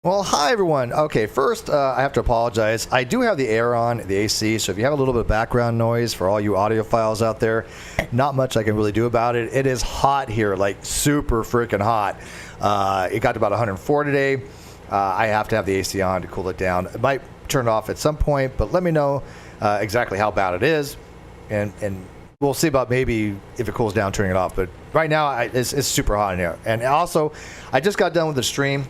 Well, hi everyone. Okay, first I have to apologize. I do have the air on, the AC, so if you have a little bit of background noise for all you audiophiles out there, not much I can really do about it. It is hot here, like super freaking hot. It got to about 104 today. I have to have the AC on to cool it down. It might turn off at some point, but let me know exactly how bad it is, and we'll see about maybe if it cools down, turning it off. But right now, it's super hot in here. And also, I just got done with the stream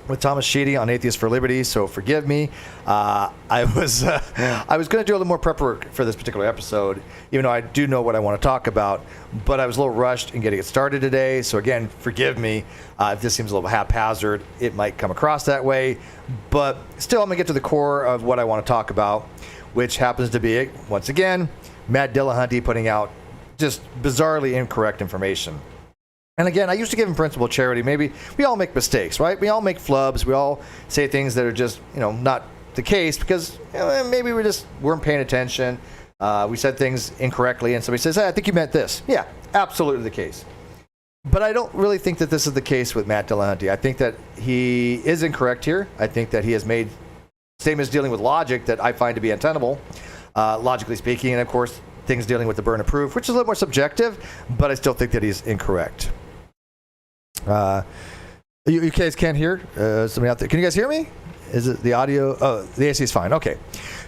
with Thomas Sheedy on Atheist for Liberty, so forgive me. I was going to do a little more prep work for this particular episode, even though I do know what I want to talk about, but I was a little rushed in getting it started today. So again, forgive me if this seems a little haphazard. It might come across that way, but still, I'm going to get to the core of what I want to talk about, which happens to be, once again, Matt Dillahunty putting out just bizarrely incorrect information. And again, I used to give him principled charity. Maybe we all make mistakes, right? We all make flubs. We all say things that are just, not the case because maybe we just weren't paying attention. We said things incorrectly, and somebody says, hey, I think you meant this. Yeah, absolutely the case. But I don't really think that this is the case with Matt Dillahunty. I think that he is incorrect here. I think that he has made statements dealing with logic that I find to be untenable, logically speaking, and of course, things dealing with the burden of proof, which is a little more subjective, but I still think that he's incorrect. You guys can't hear? Somebody out there. Can you guys hear me? Is it the audio? Oh, the AC is fine. Okay.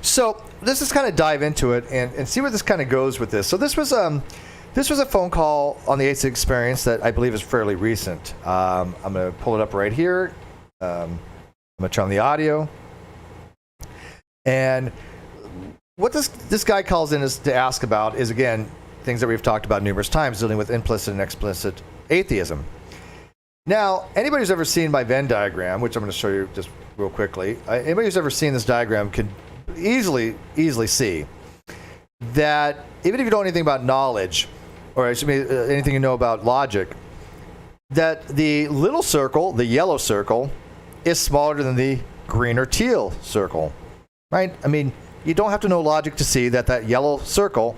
So let's just kind of dive into it and see where this kind of goes with this. So this was a phone call on the Atheist Experience that I believe is fairly recent. I'm going to pull it up right here. I'm going to turn on the audio. And what this guy calls in is to ask about is, again, things that we've talked about numerous times, dealing with implicit and explicit atheism. Now, anybody who's ever seen my Venn diagram, which I'm going to show you just real quickly, anybody who's ever seen this diagram can easily see that even if you don't know anything about knowledge, or anything you know about logic, that the little circle, the yellow circle, is smaller than the green or teal circle, right? I mean, you don't have to know logic to see that yellow circle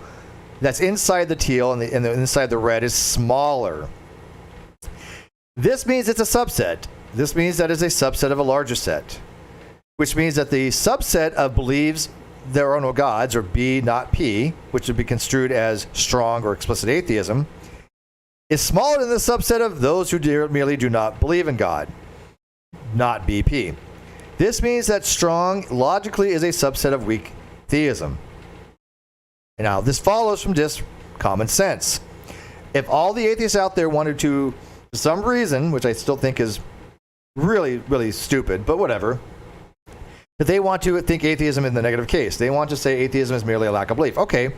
that's inside the teal and inside the red is smaller. This means it's a subset. This means that it's a subset of a larger set, which means that the subset of believes there are no gods, or B, not P, which would be construed as strong or explicit atheism, is smaller than the subset of those who merely do not believe in God, not BP. This means that strong logically is a subset of weak theism. And now, this follows from just common sense. If all the atheists out there wanted to, for some reason, which I still think is really, really stupid, but whatever, that they want to think atheism in the negative case. They want to say atheism is merely a lack of belief. Okay,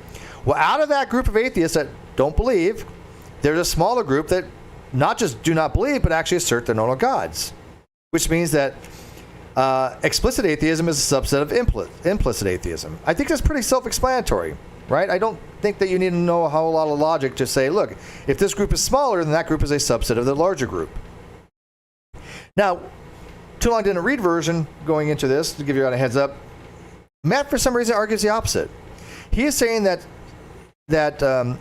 well, out of that group of atheists that don't believe, there's a smaller group that not just do not believe, but actually assert there are no gods, which means that explicit atheism is a subset of implicit atheism. I think that's pretty self-explanatory, right? I don't think that you need to know a whole lot of logic to say, look, if this group is smaller, then that group is a subset of the larger group. Now, Too Long Didn't Read version going into this, to give you a heads up, Matt, for some reason, argues the opposite. He is saying that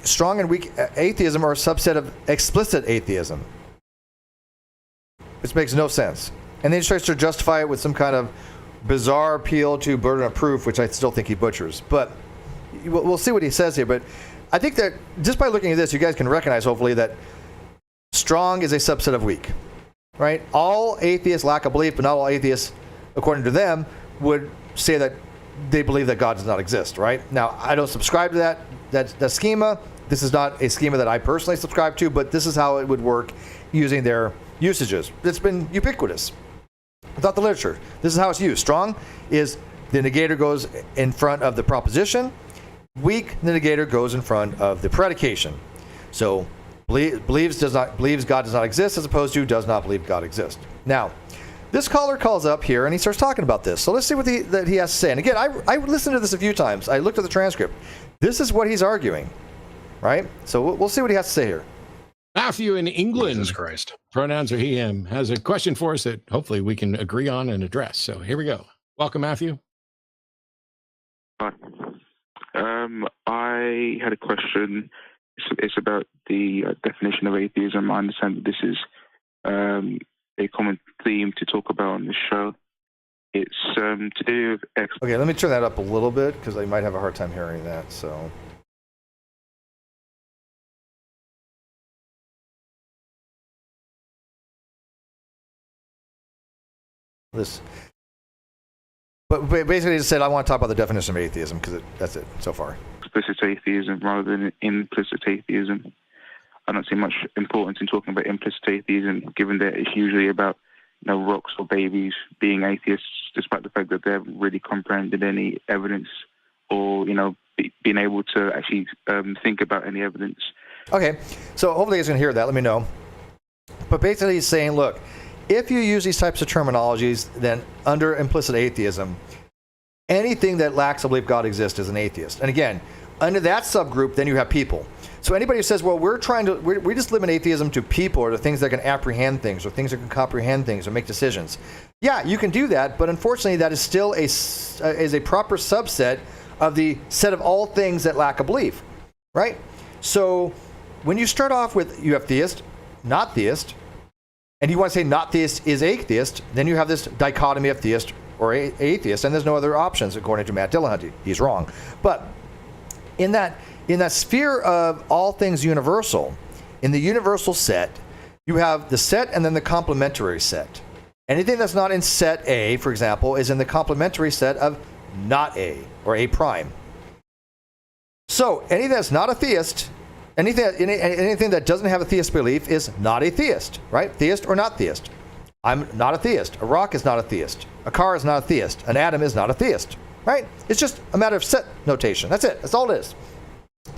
strong and weak atheism are a subset of explicit atheism, which makes no sense. And then he tries to justify it with some kind of bizarre appeal to burden of proof, which I still think he butchers. But we'll see what he says here. But I think that just by looking at this, you guys can recognize, hopefully, that strong is a subset of weak, right? All atheists lack a belief, but not all atheists, according to them, would say that they believe that God does not exist, right? Now, I don't subscribe to that schema. This is not a schema that I personally subscribe to, but this is how it would work using their usages. It's been ubiquitous without the literature. This is how it's used. Strong is the negator goes in front of the proposition. Weak, the negator goes in front of the predication. So believes God does not exist, as opposed to does not believe God exists. Now, this caller calls up here and he starts talking about this. So let's see what he has to say. And again, I listened to this a few times. I looked at the transcript. This is what he's arguing, right? So we'll see what he has to say here. Matthew in England, Jesus Christ. Pronouns are he, him, has a question for us that hopefully we can agree on and address. So here we go. Welcome, Matthew. Hi. I had a question. It's about the definition of atheism. I understand that this is a common theme to talk about on the show. It's to do with Okay, let me turn that up a little bit because I might have a hard time hearing that. So. This. But basically, it said I want to talk about the definition of atheism because that's it so far. explicit atheism rather than implicit atheism. I don't see much importance in talking about implicit atheism, given that it's usually about rocks or babies being atheists, despite the fact that they haven't really comprehended any evidence or being able to actually think about any evidence. Okay, so hopefully you guys can hear that. Let me know. But basically, he's saying, look, if you use these types of terminologies, then under implicit atheism, anything that lacks a belief God exists is an atheist. And again, under that subgroup, then you have people. So anybody who says, well, we just limit atheism to people or to things that can apprehend things or things that can comprehend things or make decisions. Yeah, you can do that, but unfortunately, that is still is a proper subset of the set of all things that lack a belief, right? So when you start off with, you have theist, not theist, and you want to say not theist is atheist, then you have this dichotomy of theist or atheist, and there's no other options according to Matt Dillahunty. He's wrong. But in that sphere of all things universal, in the universal set, you have the set and then the complementary set. Anything that's not in set A, for example, is in the complementary set of not A or A prime. So anything that's not a theist, anything that doesn't have a theist belief is not a theist, right? Theist or not theist. I'm not a theist. A rock is not a theist. A car is not a theist. An atom is not a theist, right? It's just a matter of set notation. That's it. That's all it is.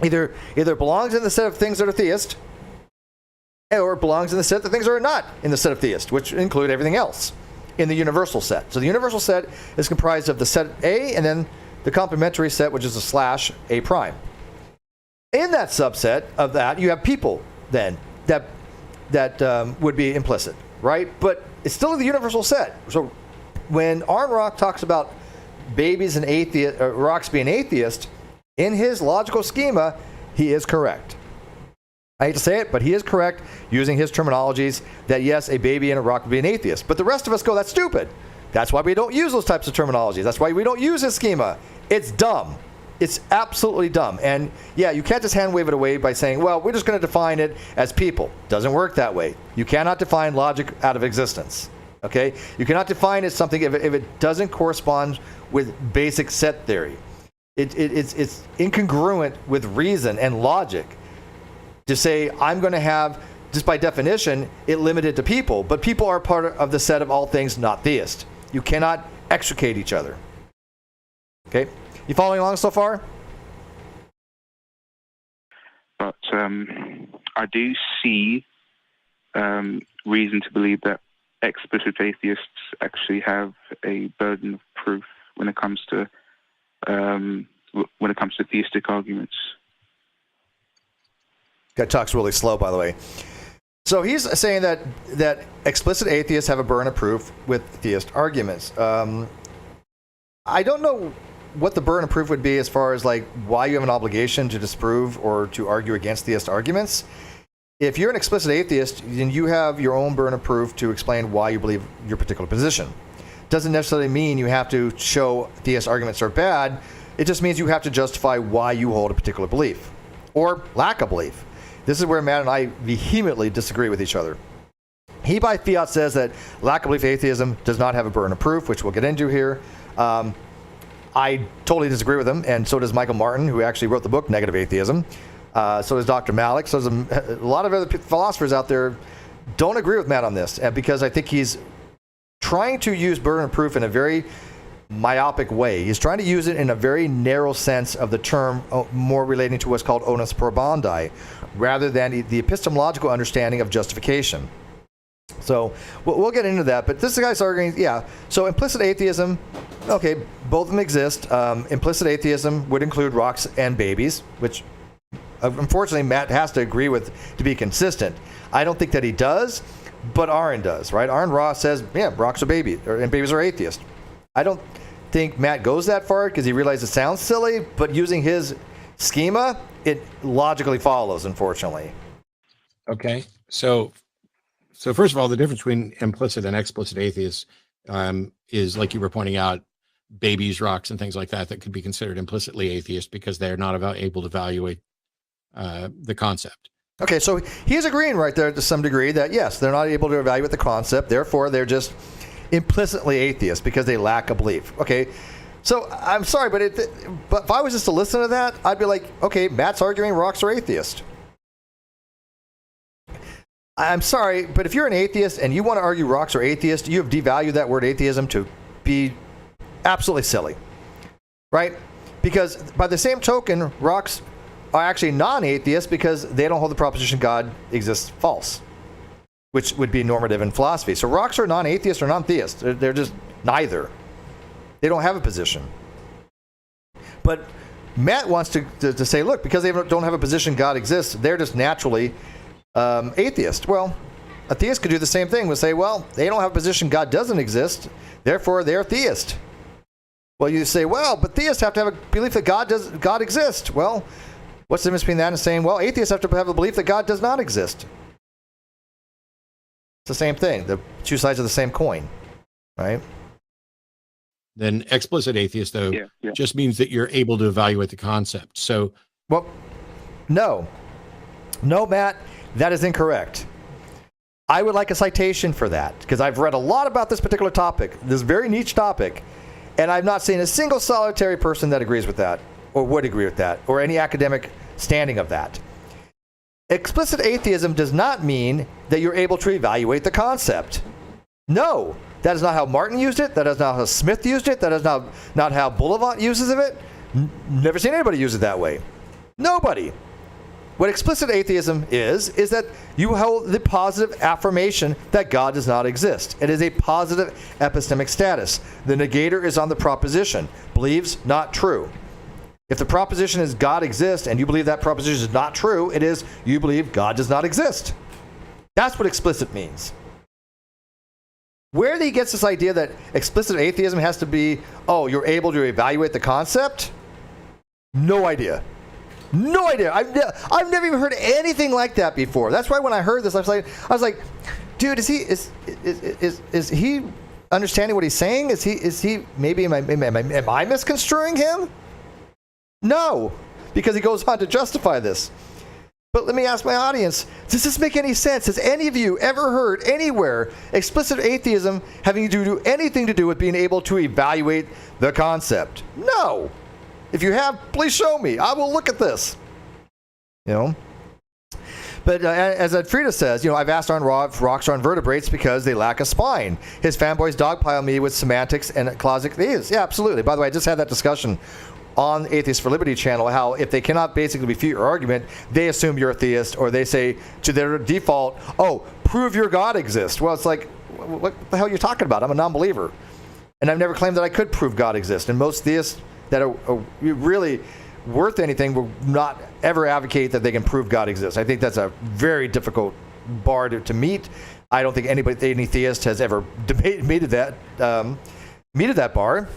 Either belongs in the set of things that are theist, or it belongs in the set of things that are not in the set of theist, which include everything else in the universal set. So the universal set is comprised of the set A and then the complementary set, which is a slash A prime. In that subset of that, you have people then that would be implicit, right? But it's still in the universal set. So when Arn Rock talks about babies and rocks being atheist, in his logical schema, he is correct. I hate to say it, but he is correct using his terminologies that yes, a baby and a rock would be an atheist. But the rest of us go, that's stupid. That's why we don't use those types of terminologies. That's why we don't use his schema. It's dumb. It's absolutely dumb. And yeah, you can't just hand wave it away by saying, well, we're just going to define it as people. Doesn't work that way. You cannot define logic out of existence. Okay? You cannot define it something if it doesn't correspond with basic set theory. It's incongruent with reason and logic to say I'm going to have, just by definition, it limited to people. But people are part of the set of all things not theist. You cannot extricate each other. Okay? You following along so far? But I do see reason to believe that explicit atheists actually have a burden of proof when it comes to theistic arguments. Guy talks really slow, by the way. So he's saying that explicit atheists have a burden of proof with theist arguments. I don't know what the burden of proof would be as far as like why you have an obligation to disprove or to argue against theist arguments. If you're an explicit atheist, then you have your own burden of proof to explain why you believe your particular position. Doesn't necessarily mean you have to show theist arguments are bad. It just means you have to justify why you hold a particular belief or lack of belief. This is where Matt and I vehemently disagree with each other. He by fiat says that lack of belief atheism does not have a burden of proof, which we'll get into here. I totally disagree with him, and so does Michael Martin, who actually wrote the book Negative Atheism. So does Dr. Malik. So does a lot of other philosophers out there don't agree with Matt on this, because I think he's trying to use burden of proof in a very myopic way. He's trying to use it in a very narrow sense of the term, more relating to what's called onus probandi, rather than the epistemological understanding of justification. So we'll get into that, but this guy's arguing, yeah, so implicit atheism, okay, both of them exist. Implicit atheism would include rocks and babies, which unfortunately Matt has to agree with to be consistent. I don't think that he does, but Aaron does, right? Aaron Ross says, yeah, rocks are babies, and babies are atheist. I don't think Matt goes that far because he realizes it sounds silly, but using his schema, it logically follows, unfortunately. Okay, so So first of all, the difference between implicit and explicit atheists is, like you were pointing out, babies, rocks, and things like that could be considered implicitly atheist because they're not able to evaluate the concept. Okay, so he's agreeing right there to some degree that, yes, they're not able to evaluate the concept, therefore they're just implicitly atheist because they lack a belief. Okay, so I'm sorry, but if I was just to listen to that, I'd be like, okay, Matt's arguing rocks are atheist. I'm sorry, but if you're an atheist and you want to argue rocks are atheist, you have devalued that word atheism to be absolutely silly, right? Because by the same token, rocks are actually non-atheists because they don't hold the proposition God exists false, which would be normative in philosophy. So rocks are non-atheists or non-theists. They're just neither. They don't have a position. But Matt wants to say, look, because they don't have a position God exists, they're just naturally atheist. Well, a theist could do the same thing. Would say, well, they don't have a position God doesn't exist, therefore they're theist. Well, you say, well, but theists have to have a belief that God exists. Well, what's the difference between that and saying, well, atheists have to have a belief that God does not exist? It's the same thing. The two sides of the same coin, right? Then explicit atheist, though, just means that you're able to evaluate the concept. So, well, no, Matt, that is incorrect. I would like a citation for that because I've read a lot about this particular topic, this very niche topic, and I've not seen a single solitary person that agrees with that or would agree with that or any academic standing of that. Explicit atheism does not mean that you're able to evaluate the concept. No, that is not how Martin used it. That is not how Smith used it. That is not how Bullivant uses of it. Never seen anybody use it that way. Nobody. What explicit atheism is that you hold the positive affirmation that God does not exist. It is a positive epistemic status. The negator is on the proposition. Believes not true. If the proposition is God exists and you believe that proposition is not true, it is you believe God does not exist. That's what explicit means. Where he gets this idea that explicit atheism has to be, oh, you're able to evaluate the concept? No idea. No idea. I've never even heard anything like that before. That's why when I heard this, I was like, dude, is he understanding what he's saying? Is he maybe am I misconstruing him? No, because he goes on to justify this. But let me ask my audience, does this make any sense? Has any of you ever heard anywhere explicit atheism having to do anything to do with being able to evaluate the concept? No. If you have, please show me. I will look at this. But as Frida says, I've asked on rocks are invertebrates because they lack a spine. His fanboys dogpile me with semantics and closet theists. Yeah, absolutely. By the way, I just had that discussion on Atheists for Liberty channel, how if they cannot basically refute your argument, they assume you're a theist, or they say to their default, oh, prove your God exists. Well, it's like, what the hell are you talking about? I'm a non-believer. And I've never claimed that I could prove God exists. And most theists that are really worth anything will not ever advocate that they can prove God exists. I think that's a very difficult bar to meet. I don't think any theist has ever meted that bar.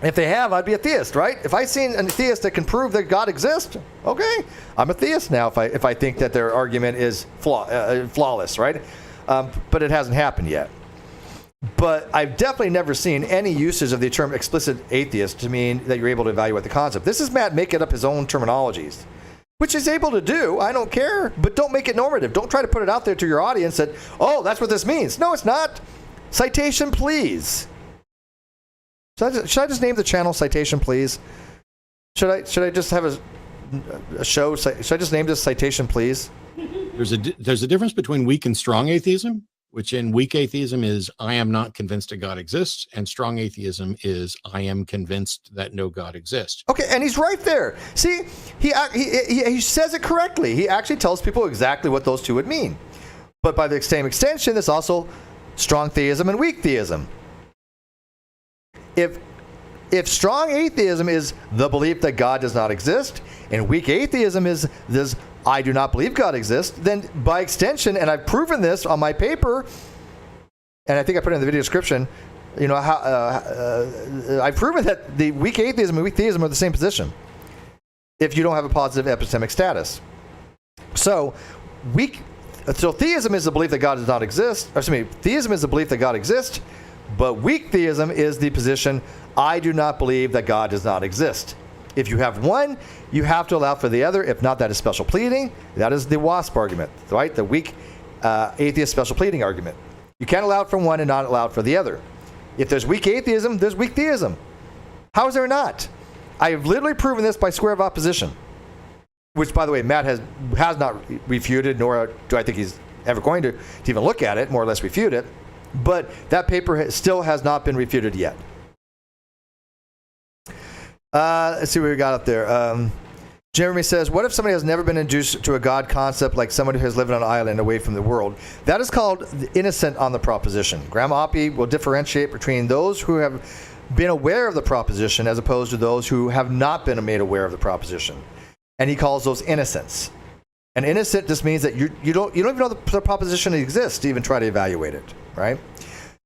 If they have, I'd be a theist, right? If I seen a theist that can prove that God exists, okay, I'm a theist now. If I think that their argument is flawless, right? But it hasn't happened yet. But I've definitely never seen any usage of the term explicit atheist to mean that you're able to evaluate the concept. This is Matt making up his own terminologies, which he's able to do. I don't care, but don't make it normative. Don't try to put it out there to your audience that, oh, that's what this means. No, it's not. Citation, please. Should I just name the channel Citation, please? Should I just have a show? Should I just name this Citation, please? There's a difference between weak and strong atheism, which in weak atheism is I am not convinced that God exists, and strong atheism is I am convinced that no God exists. Okay, and he's right there. See, he says it correctly. He actually tells people exactly what those two would mean. But by the same extension, there's also strong theism and weak theism. If strong atheism is the belief that God does not exist, and weak atheism is this I do not believe God exists, then by extension, and I've proven this on my paper, and I think I put it in the video description, I've proven that the weak atheism and weak theism are the same position if you don't have a positive epistemic status. So weak So theism is the belief that God does not exist. Or excuse me, theism is the belief that God exists, but weak theism is the position, I do not believe that God does not exist. If you have one, you have to allow for the other. If not, that is special pleading. That is the WASP argument, right? The weak atheist special pleading argument. You can't allow it for one and not allow it for the other. If there's weak atheism, there's weak theism. How is there not? I have literally proven this by square of opposition, which, by the way, Matt has not refuted, nor do I think he's ever going to even look at it, more or less refute it. But that paper still has not been refuted yet. Let's see what we got up there. Jeremy says, what if somebody has never been introduced to a God concept, like somebody who has lived on an island away from the world? That is called innocent on the proposition. Graham Oppie will differentiate between those who have been aware of the proposition as opposed to those who have not been made aware of the proposition. And he calls those innocents. And innocent just means that you don't even know the proposition exists to even try to evaluate it, right?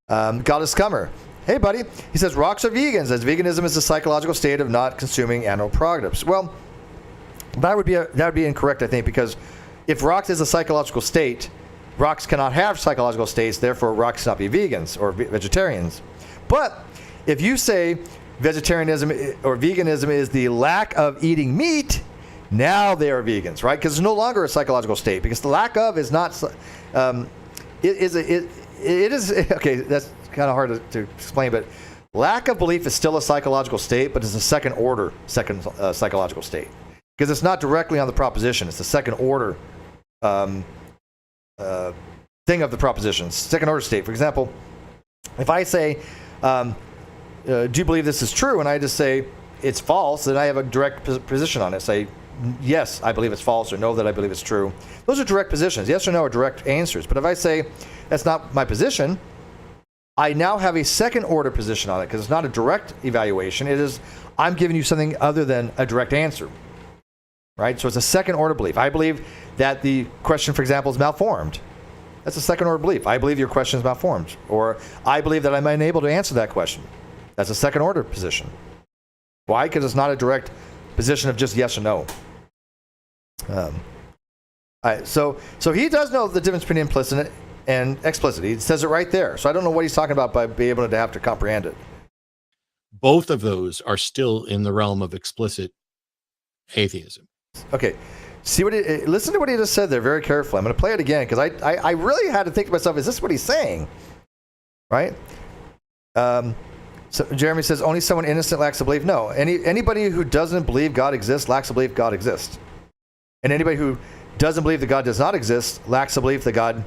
Goddess Scummer. Hey, buddy. He says, rocks are vegans, as veganism is a psychological state of not consuming animal products. Well, that would be incorrect, I think, because if rocks is a psychological state, rocks cannot have psychological states, therefore rocks cannot be vegans or vegetarians. But if you say vegetarianism or veganism is the lack of eating meat, now they are vegans, right? Because it's no longer a psychological state, because the lack of is not, it is, okay, that's kind of hard to explain, but lack of belief is still a psychological state, but it's a second order psychological state. Because it's not directly on the proposition. It's the second order thing of the proposition. Second order state. For example, if I say, do you believe this is true? And I just say it's false, then I have a direct position on it. Say, yes, I believe it's false, or no, that I believe it's true. Those are direct positions. Yes or no are direct answers. But if I say that's not my position, I now have a second order position on it, because it's not a direct evaluation. It is, I'm giving you something other than a direct answer. Right? So it's a second order belief. I believe that the question, for example, is malformed. That's a second order belief. I believe your question is malformed. Or I believe that I'm unable to answer that question. That's a second order position. Why? Because it's not a direct position of just yes or no. All right, so he does know the difference between implicit and explicit. He says it right there. So I don't know what he's talking about by being able to have to comprehend it. Both of those are still in the realm of explicit atheism. Okay, listen to what he just said there very carefully. I'm going to play it again because I really had to think to myself, is this what he's saying? Right? So Jeremy says, only someone innocent lacks a belief. No, anybody who doesn't believe God exists lacks a belief God exists. And anybody who doesn't believe that God does not exist lacks a belief that God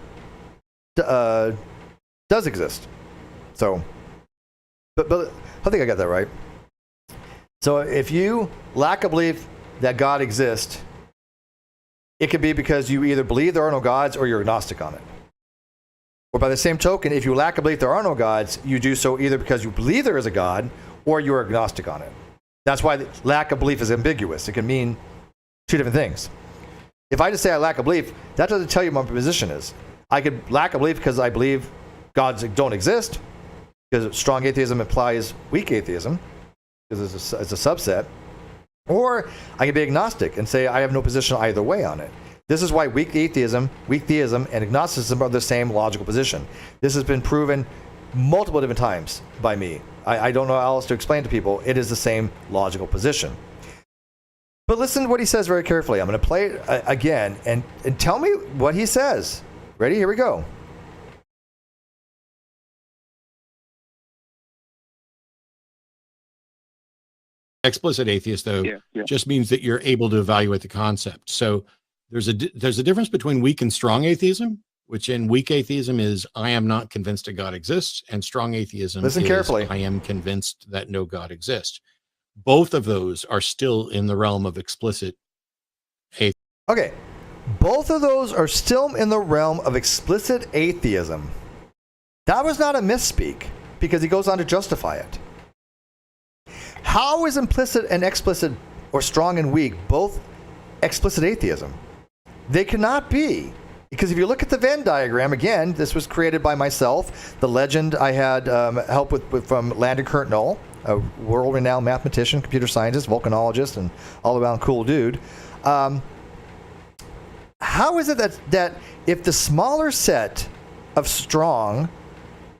does exist. So, but I think I got that right. So if you lack a belief that God exists, it could be because you either believe there are no gods or you're agnostic on it. Or by the same token, if you lack a belief there are no gods, you do so either because you believe there is a God or you're agnostic on it. That's why the lack of belief is ambiguous. It can mean two different things. If I just say I lack a belief, that doesn't tell you what my position is. I could lack a belief because I believe gods don't exist, because strong atheism implies weak atheism, because it's a subset. Or I can be agnostic and say I have no position either way on it. This is why weak theism, and agnosticism are the same logical position. This has been proven multiple different times by me. I don't know how else to explain to people. It is the same logical position. But listen to what he says very carefully. I'm going to play it again and tell me what he says. Ready? Here we go. Explicit atheist, though, just means that you're able to evaluate the concept. So there's a difference between weak and strong atheism, which in weak atheism is I am not convinced a God exists, and strong atheism is carefully. I am convinced that no God exists. Both of those are still in the realm of explicit atheism. Okay. Both of those are still in the realm of explicit atheism. That was not a misspeak, because he goes on to justify it. How is implicit and explicit, or strong and weak, both explicit atheism? They cannot be. Because if you look at the Venn diagram, again, this was created by myself. The legend I had help with from Landon Kirtnall, a world-renowned mathematician, computer scientist, volcanologist, and all-around cool dude. how is it that if the smaller set of strong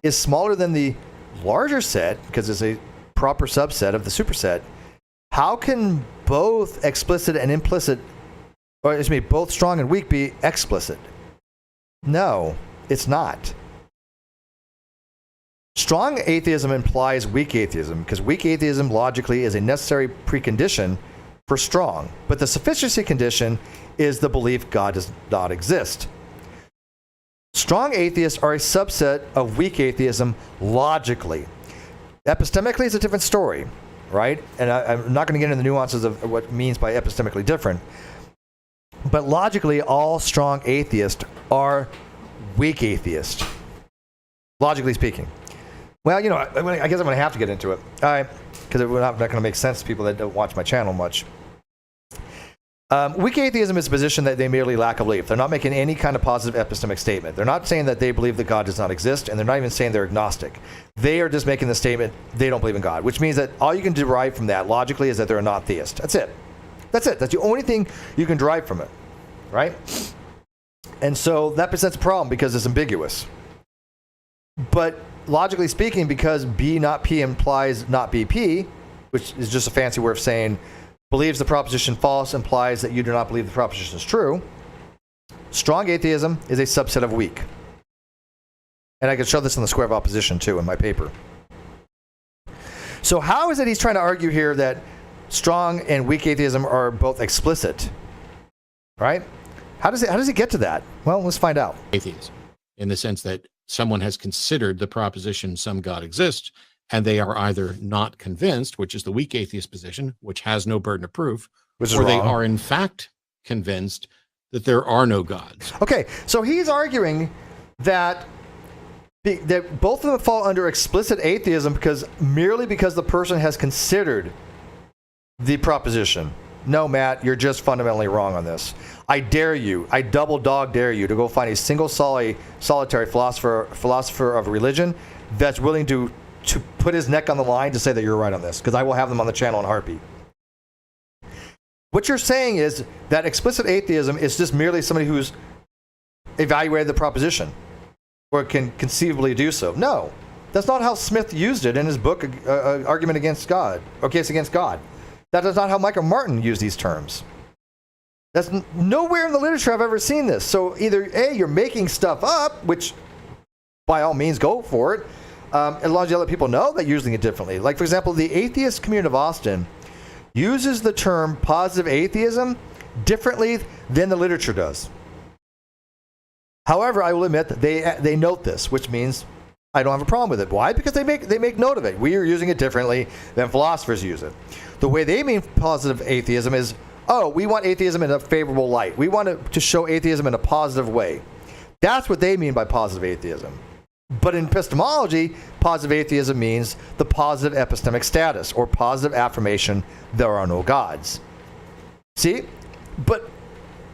is smaller than the larger set, because it's a proper subset of the superset, how can both explicit and implicit, or excuse me, both strong and weak be explicit? No, it's not. Strong atheism implies weak atheism, because weak atheism logically is a necessary precondition for strong. But the sufficiency condition is the belief God does not exist. Strong atheists are a subset of weak atheism logically. Epistemically, it's a different story, right? And I'm not going to get into the nuances of what it means by epistemically different. But logically, all strong atheists are weak atheists, logically speaking. Well, I guess I'm going to have to get into it, all right, because it's not going to make sense to people that don't watch my channel much. Weak atheism is a position that they merely lack a belief. They're not making any kind of positive epistemic statement. They're not saying that they believe that God does not exist, and they're not even saying they're agnostic. They are just making the statement they don't believe in God, which means that all you can derive from that logically is that they're a not theist. That's it. That's it. That's the only thing you can derive from it, right? And so that presents a problem because it's ambiguous. But logically speaking, because B not P implies not B P, which is just a fancy way of saying believes the proposition false implies that you do not believe the proposition is true, strong atheism is a subset of weak. And I can show this in the square of opposition too in my paper. So how is it he's trying to argue here that strong and weak atheism are both explicit? Right? How does he get to that? Well, let's find out. Atheism, in the sense that someone has considered the proposition some God exists, and they are either not convinced, which is the weak atheist position, which has no burden of proof, or they are in fact convinced that there are no gods. Okay, so he's arguing that both of them fall under explicit atheism merely because the person has considered the proposition. No, Matt, you're just fundamentally wrong on this. I dare you, I double dog dare you to go find a single solitary philosopher of religion that's willing to put his neck on the line to say that you're right on this, because I will have them on the channel in a heartbeat. What you're saying is that explicit atheism is just merely somebody who's evaluated the proposition or can conceivably do so. No, that's not how Smith used it in his book, Argument Against God, or Case Against God. That is not how Michael Martin used these terms. That's nowhere in the literature I've ever seen this. So either A, you're making stuff up, which by all means go for it, as long as you let people know that you're using it differently. Like, for example, the atheist community of Austin uses the term positive atheism differently than the literature does. However, I will admit that they note this, which means I don't have a problem with it. Why? Because they make note of it. We are using it differently than philosophers use it. The way they mean positive atheism is, we want atheism in a favorable light. We want to show atheism in a positive way. That's what they mean by positive atheism. But in epistemology, positive atheism means the positive epistemic status, or positive affirmation there are no gods. See? But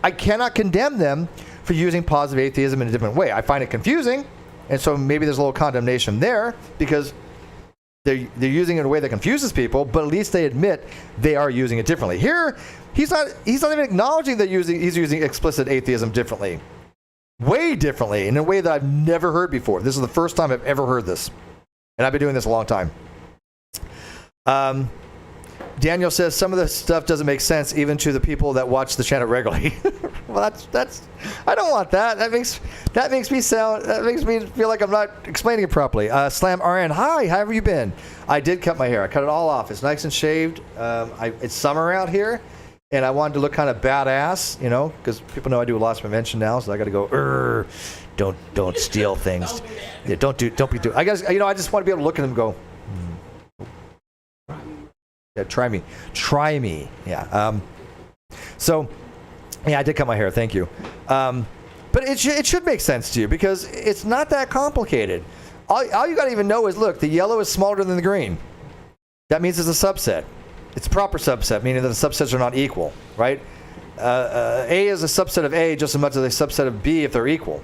I cannot condemn them for using positive atheism in a different way. I find it confusing, and so maybe there's a little condemnation there, because they're using it in a way that confuses people, but at least they admit they are using it differently. Here, he's not even acknowledging that he's using explicit atheism differently. Way differently, in a way that I've never heard before. This is the first time I've ever heard this. And I've been doing this a long time. Daniel says some of the stuff doesn't make sense even to the people that watch the channel regularly. Well, that's I don't want that. That makes me feel like I'm not explaining it properly. Slam RN, hi, how have you been? I did cut my hair. I cut it all off. It's nice and shaved. It's summer out here, and I wanted to look kind of badass, because people know I do loss prevention now, so I got to go. Don't steal things. Yeah, don't be doing. I guess I just want to be able to look at them and go. Yeah, try me. Yeah. So, yeah, I did cut my hair. Thank you. But it should make sense to you, because it's not that complicated. All you got to even know is, look, the yellow is smaller than the green. That means it's a subset. It's a proper subset, meaning that the subsets are not equal, right? A is a subset of A just as much as a subset of B if they're equal.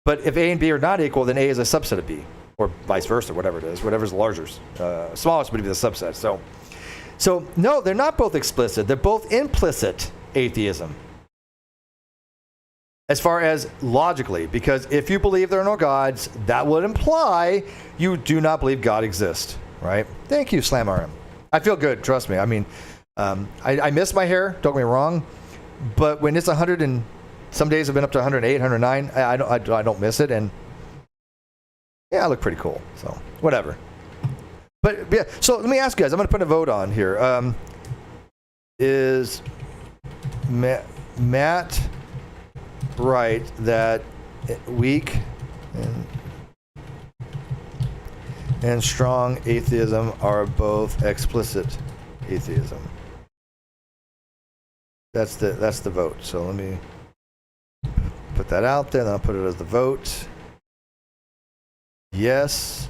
But if A and B are not equal, then A is a subset of B, or vice versa, whatever it is. Whatever's larger, smallest would be the subset. So no, they're not both explicit. They're both implicit atheism. as far as logically, because if you believe there are no gods, that would imply you do not believe God exists, right? Thank you, Slam RM. I feel good, trust me. I mean, I miss my hair, don't get me wrong, but when it's 100 and some days have been up to 108, 109, I don't miss it, and yeah, I look pretty cool, so whatever. But yeah, so let me ask you guys, I'm going to put a vote on here. Is Matt right that weak and strong atheism are both explicit atheism? That's the vote. So let me put that out there, and I'll put it as the vote. Yes.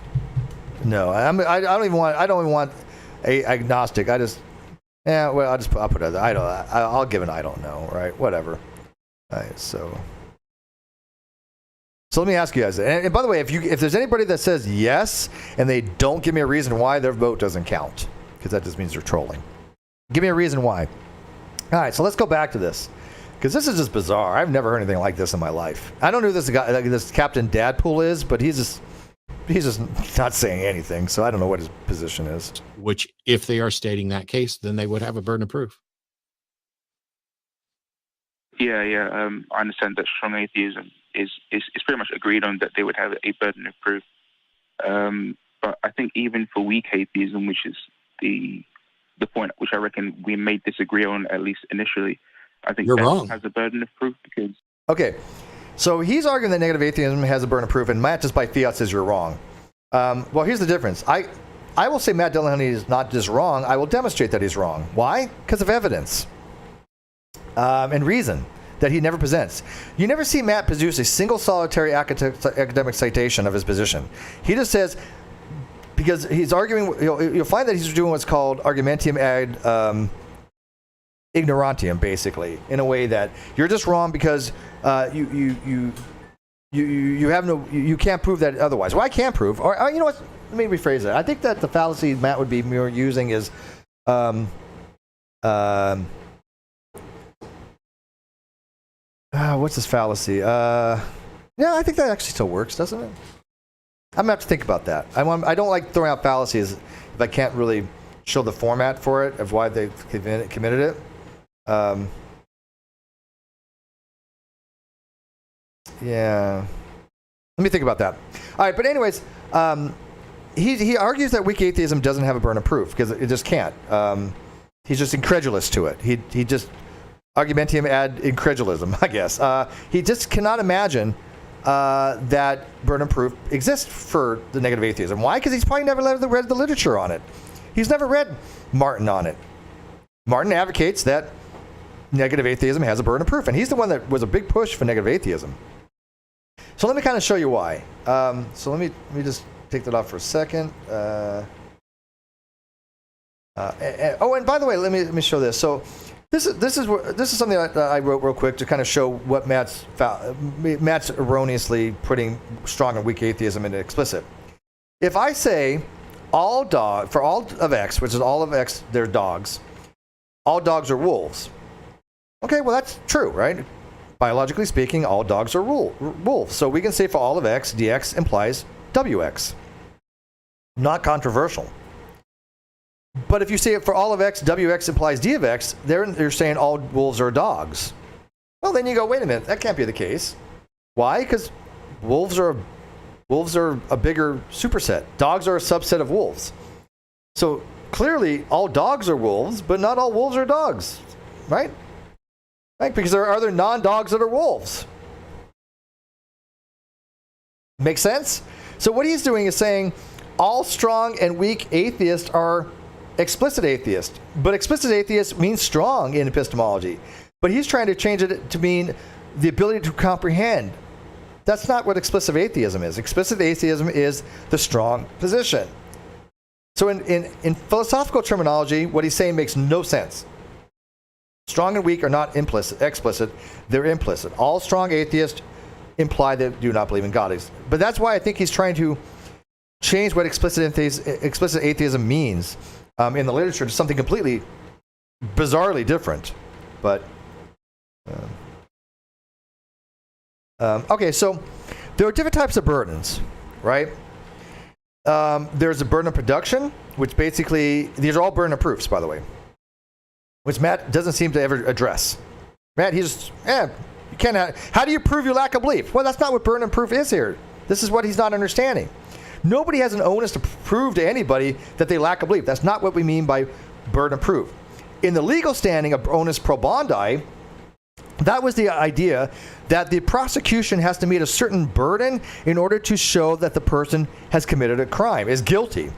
No. I don't even want a agnostic. I'll put it. I'll give an I don't know. Right. Whatever. All right. So let me ask you guys. And by the way, if there's anybody that says yes and they don't give me a reason why, their vote doesn't count, because that just means they're trolling. Give me a reason why. All right. So let's go back to this, because this is just bizarre. I've never heard anything like this in my life. I don't know who this guy, this Captain Dadpool is, but he's just not saying anything, so I don't know what his position is. Which, if they are stating that case, then they would have a burden of proof. Yeah. I understand that strong atheism is pretty much agreed on that they would have a burden of proof. But I think even for weak atheism, which is the point which I reckon we may disagree on, at least initially, I think You're that wrong. has a burden of proof because... Okay. So he's arguing that negative atheism has a burden of proof, and Matt just by fiat says you're wrong. Well, here's the difference. I will say Matt Dillahunty is not just wrong. I will demonstrate that he's wrong. Why? Because of evidence and reason that he never presents. You never see Matt produce a single solitary academic citation of his position. He just says, because he's arguing, you'll find that he's doing what's called argumentium ad ignorantium, basically, in a way that you're just wrong because you can't prove that otherwise. Well, I can't prove, or you know what? Let me rephrase it. I think that the fallacy Matt would be more using is, what's this fallacy? Yeah, I think that actually still works, doesn't it? I'm gonna have to think about that. I don't like throwing out fallacies if I can't really show the format for it of why they committed it. Yeah. Let me think about that. All right, but anyways, he argues that weak atheism doesn't have a burden of proof because it just can't. He's just incredulous to it. He just argumentium ad incredulism, I guess. He just cannot imagine that burden of proof exists for the negative atheism. Why? Because he's probably never read the literature on it. He's never read Martin on it. Martin advocates that negative atheism has a burden of proof, and he's the one that was a big push for negative atheism. So let me kind of show you why. So let me just take that off for a second. And by the way, let me show this. So this is something that I wrote real quick to kind of show what Matt's erroneously putting strong and weak atheism into explicit. If I say for all of X, which is all of X, they're dogs. All dogs are wolves. Okay, well that's true, right? Biologically speaking, all dogs are wolves. So we can say for all of X, dx implies WX. Not controversial. But if you say it for all of X, WX implies D of X, you're saying all wolves are dogs. Well, then you go, wait a minute, that can't be the case. Why? Because wolves are a bigger superset. Dogs are a subset of wolves. So clearly, all dogs are wolves, but not all wolves are dogs, right? Right? Because there are other non-dogs that are wolves. Make sense? So what he's doing is saying all strong and weak atheists are explicit atheists. But explicit atheist means strong in epistemology. But he's trying to change it to mean the ability to comprehend. That's not what explicit atheism is. Explicit atheism is the strong position. So in philosophical terminology, what he's saying makes no sense. Strong and weak are not explicit, they're implicit. All strong atheists imply they do not believe in God. But that's why I think he's trying to change what explicit atheism means in the literature to something completely bizarrely different. But Okay, so there are different types of burdens, right? There's a burden of production, which basically, these are all burden of proofs, by the way, which Matt doesn't seem to ever address. Matt, he's you cannot. How do you prove your lack of belief? Well, that's not what burden of proof is here. This is what he's not understanding. Nobody has an onus to prove to anybody that they lack a belief. That's not what we mean by burden of proof. In the legal standing of onus probandi, that was the idea that the prosecution has to meet a certain burden in order to show that the person has committed a crime, is guilty.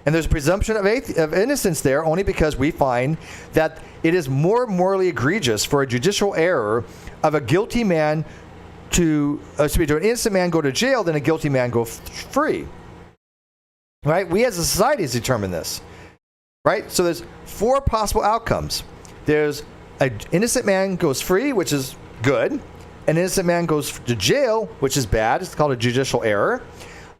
And there's a presumption of innocence there only because we find that it is more morally egregious for a judicial error of a guilty man to an innocent man go to jail than a guilty man go free. Right? We as a society has determined this. Right? So there's 4 possible outcomes. There's an innocent man goes free, which is good. An innocent man goes to jail, which is bad. It's called a judicial error.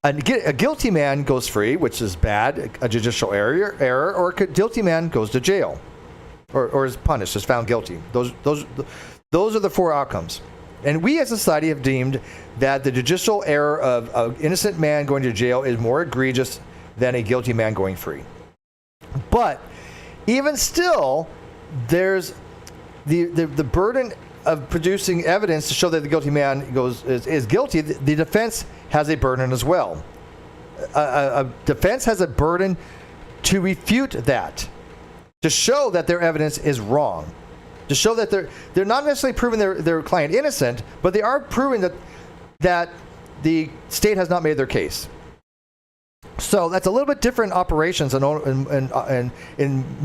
A guilty man goes free, which is bad, a judicial error, or a guilty man goes to jail, or is punished, is found guilty. Those are the 4 outcomes. And we as a society have deemed that the judicial error of an innocent man going to jail is more egregious than a guilty man going free. But even still, there's the burden of producing evidence to show that the guilty man is guilty. The defense has a burden as well. A defense has a burden to refute that, to show that their evidence is wrong, to show that they're not necessarily proving their client innocent, but they are proving that the state has not made their case. So that's a little bit different operations in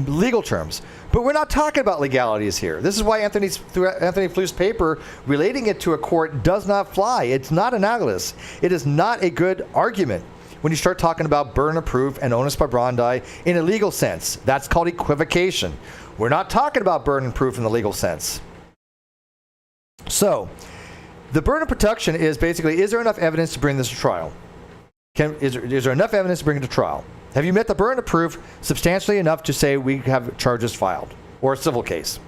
legal terms. But we're not talking about legalities here. This is why Anthony Flu's paper relating it to a court does not fly. It's not analogous. It is not a good argument when you start talking about burden of proof and onus probandi in a legal sense. That's called equivocation. We're not talking about burden of proof in the legal sense. So the burden of production is basically, is there enough evidence to bring this to trial? Is there enough evidence to bring it to trial? Have you met the burden of proof substantially enough to say we have charges filed or a civil case?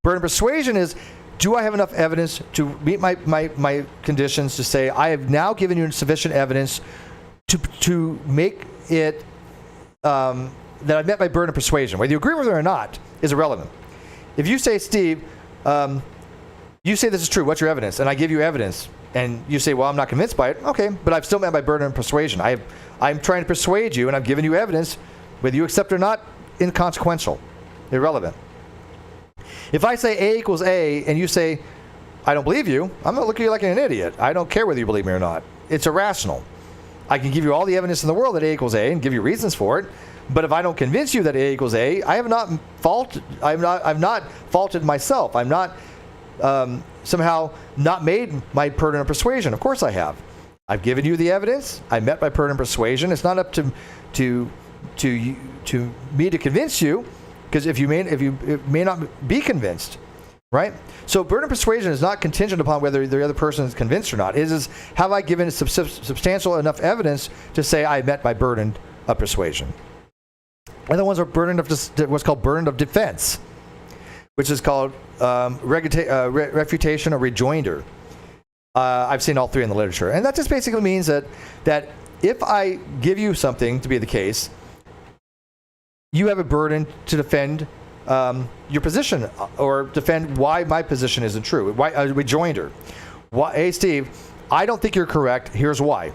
Burden of persuasion is, do I have enough evidence to meet my conditions to say I have now given you sufficient evidence to make it that I've met my burden of persuasion? Whether you agree with it or not is irrelevant. If you say, Steve, you say this is true, what's your evidence? And I give you evidence. And you say, well, I'm not convinced by it. Okay, but I've still met my burden of persuasion. I'm trying to persuade you, and I've given you evidence. Whether you accept it or not, inconsequential, irrelevant. If I say A equals A, and you say, I don't believe you, I'm going to look at you like an idiot. I don't care whether you believe me or not. It's irrational. I can give you all the evidence in the world that A equals A and give you reasons for it. But if I don't convince you that A equals A, I've not faulted myself. I'm not somehow not made my burden of persuasion. Of course I have. I've given you the evidence. I met my burden of persuasion. It's not up to me to convince you, because if you may not be convinced, right? So burden of persuasion is not contingent upon whether the other person is convinced or not. It is, have I given substantial enough evidence to say I met my burden of persuasion? Other ones are what's called burden of defense, which is called refutation or rejoinder. I've seen all 3 in the literature. And that just basically means that if I give you something to be the case, you have a burden to defend your position or defend why my position isn't true. Why a rejoinder. Hey, Steve, I don't think you're correct. Here's why.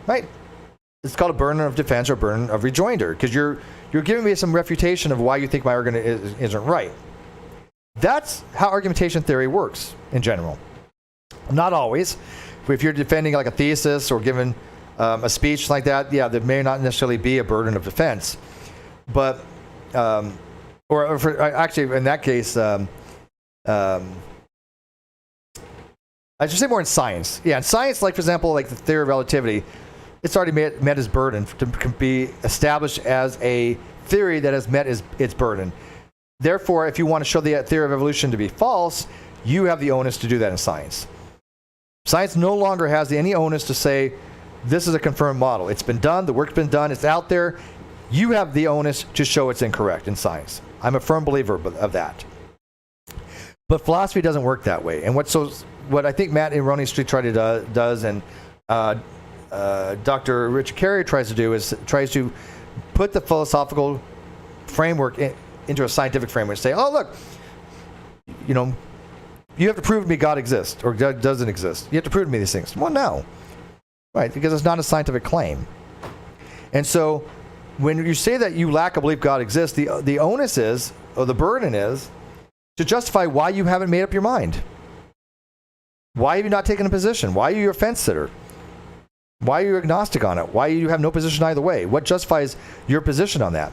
Right? It's called a burden of defense or burden of rejoinder, because you're giving me some refutation of why you think my argument isn't right. That's how argumentation theory works in general. Not always. If you're defending like a thesis or giving a speech like that, yeah, there may not necessarily be a burden of defense. But, actually, in that case, I should say more in science. Yeah, in science, like for example, like the theory of relativity, it's already met its burden to be established as a theory that has met its burden. Therefore, if you want to show the theory of evolution to be false, you have the onus to do that in science. Science no longer has any onus to say, this is a confirmed model. It's been done, the work's been done, it's out there. You have the onus to show it's incorrect in science. I'm a firm believer of that. But philosophy doesn't work that way. And what's so what I think Matt erroneously does, and Dr. Richard Carey tries to do is tries to put the philosophical framework into a scientific framework. Say, oh look, you have to prove to me God exists or God doesn't exist. You have to prove to me these things. Well, no, right? Because it's not a scientific claim. And so, when you say that you lack a belief God exists, the onus is, or the burden is, to justify why you haven't made up your mind. Why have you not taken a position? Why are you a fence sitter? Why are you agnostic on it? Why do you have no position either way? What justifies your position on that?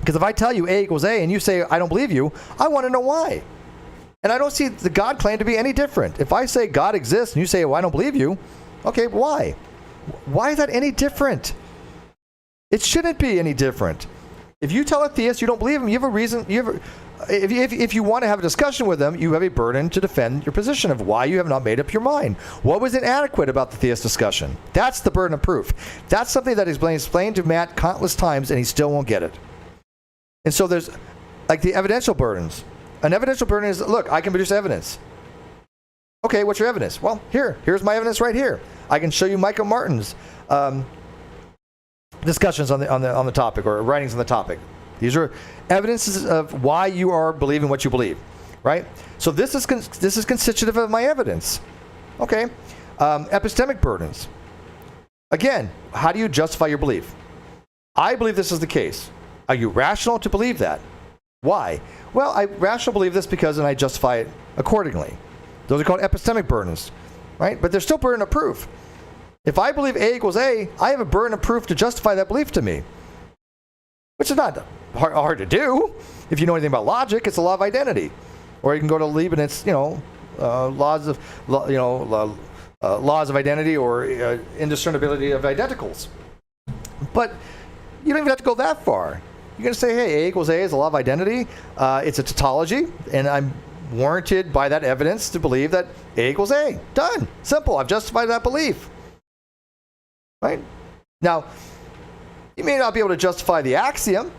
Because if I tell you A equals A and you say I don't believe you, I want to know why. And I don't see the God claim to be any different. If I say God exists and you say, well, I don't believe you, okay, why? Why is that any different? It shouldn't be any different. If you tell a theist you don't believe him, you have a reason. If you want to have a discussion with them, you have a burden to defend your position of why you have not made up your mind. What was inadequate about the theist discussion? That's the burden of proof. That's something that has been explained to Matt countless times, and he still won't get it. And so there's like the evidential burdens. An evidential burden is, look, I can produce evidence. Okay, what's your evidence? Well, here's my evidence right here. I can show you Michael Martin's discussions on the topic, or writings on the topic. These are evidences of why you are believing what you believe, right? So this is constitutive of my evidence. Okay, epistemic burdens. Again, how do you justify your belief? I believe this is the case. Are you rational to believe that? Why? Well, I rationally believe this because, and I justify it accordingly. Those are called epistemic burdens, right? But they're still burden of proof. If I believe A equals A, I have a burden of proof to justify that belief to me, which is not hard to do. If you know anything about logic, it's a law of identity. Or you can go to Leibniz, laws of identity or indiscernibility of identicals. But you don't even have to go that far. You're going to say, hey, A equals A is a law of identity. It's a tautology, and I'm warranted by that evidence to believe that A equals A. Done. Simple. I've justified that belief. Right? Now, you may not be able to justify the axiom,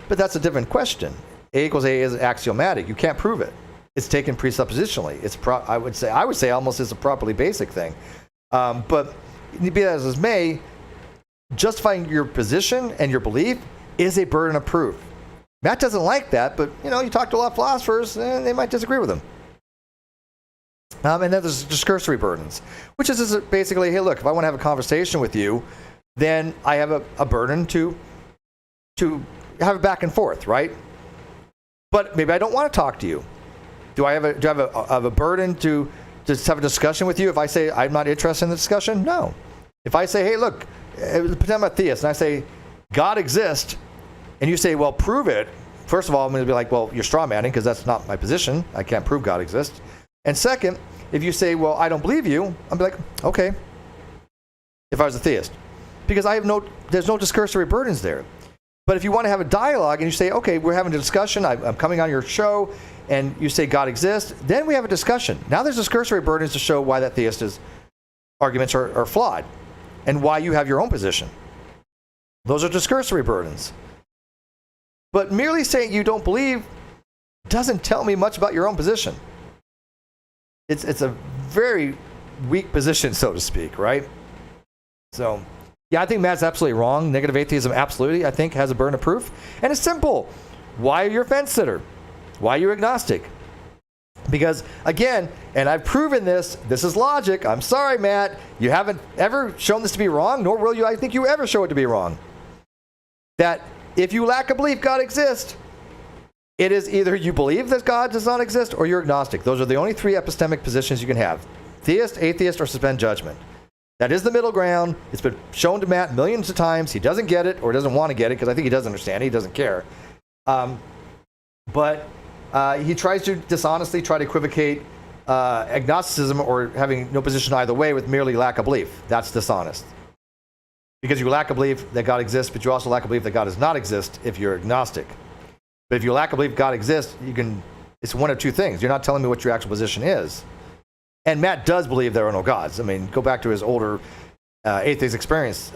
but that's a different question. A equals A is axiomatic. You can't prove it. It's taken presuppositionally. I would say almost is a properly basic thing. But be that as it may, justifying your position and your belief is a burden of proof. Matt doesn't like that, but you talk to a lot of philosophers and they might disagree with him. And then there's discursory burdens, which is basically, hey, look, if I want to have a conversation with you, then I have a burden to have a back and forth, right? But maybe I don't want to talk to you. Do I have a burden to have a discussion with you if I say I'm not interested in the discussion? No. If I say, hey, look, pretend I'm a theist, and I say God exists, and you say, well, prove it. First of all, I'm going to be like, well, you're straw manning because that's not my position. I can't prove God exists. And second, if you say, well, I don't believe you, I'll be like, okay. If I was a theist, because there's no discursory burdens there. But if you want to have a dialogue and you say, okay, we're having a discussion, I'm coming on your show, and you say God exists, then we have a discussion. Now there's discursory burdens to show why that theist's arguments are flawed and why you have your own position. Those are discursory burdens. But merely saying you don't believe doesn't tell me much about your own position. It's a very weak position, so to speak, right? So, yeah, I think Matt's absolutely wrong. Negative atheism absolutely, I think, has a burden of proof. And it's simple. Why are you a fence sitter? Why are you agnostic? Because, again, and I've proven this is logic. I'm sorry, Matt. You haven't ever shown this to be wrong, nor will I think you ever show it to be wrong. That if you lack a belief God exists, it is either you believe that God does not exist or you're agnostic. Those are the only three epistemic positions you can have. Theist, atheist, or suspend judgment. That is the middle ground. It's been shown to Matt millions of times. He doesn't get it or doesn't want to get it because I think he doesn't understand it. He doesn't care. But he tries to dishonestly try to equivocate agnosticism or having no position either way with merely lack of belief. That's dishonest. Because you lack a belief that God exists, but you also lack a belief that God does not exist if you're agnostic. But if you lack a belief God exists, it's one of two things. You're not telling me what your actual position is. And Matt does believe there are no gods. I mean, go back to his older atheist experience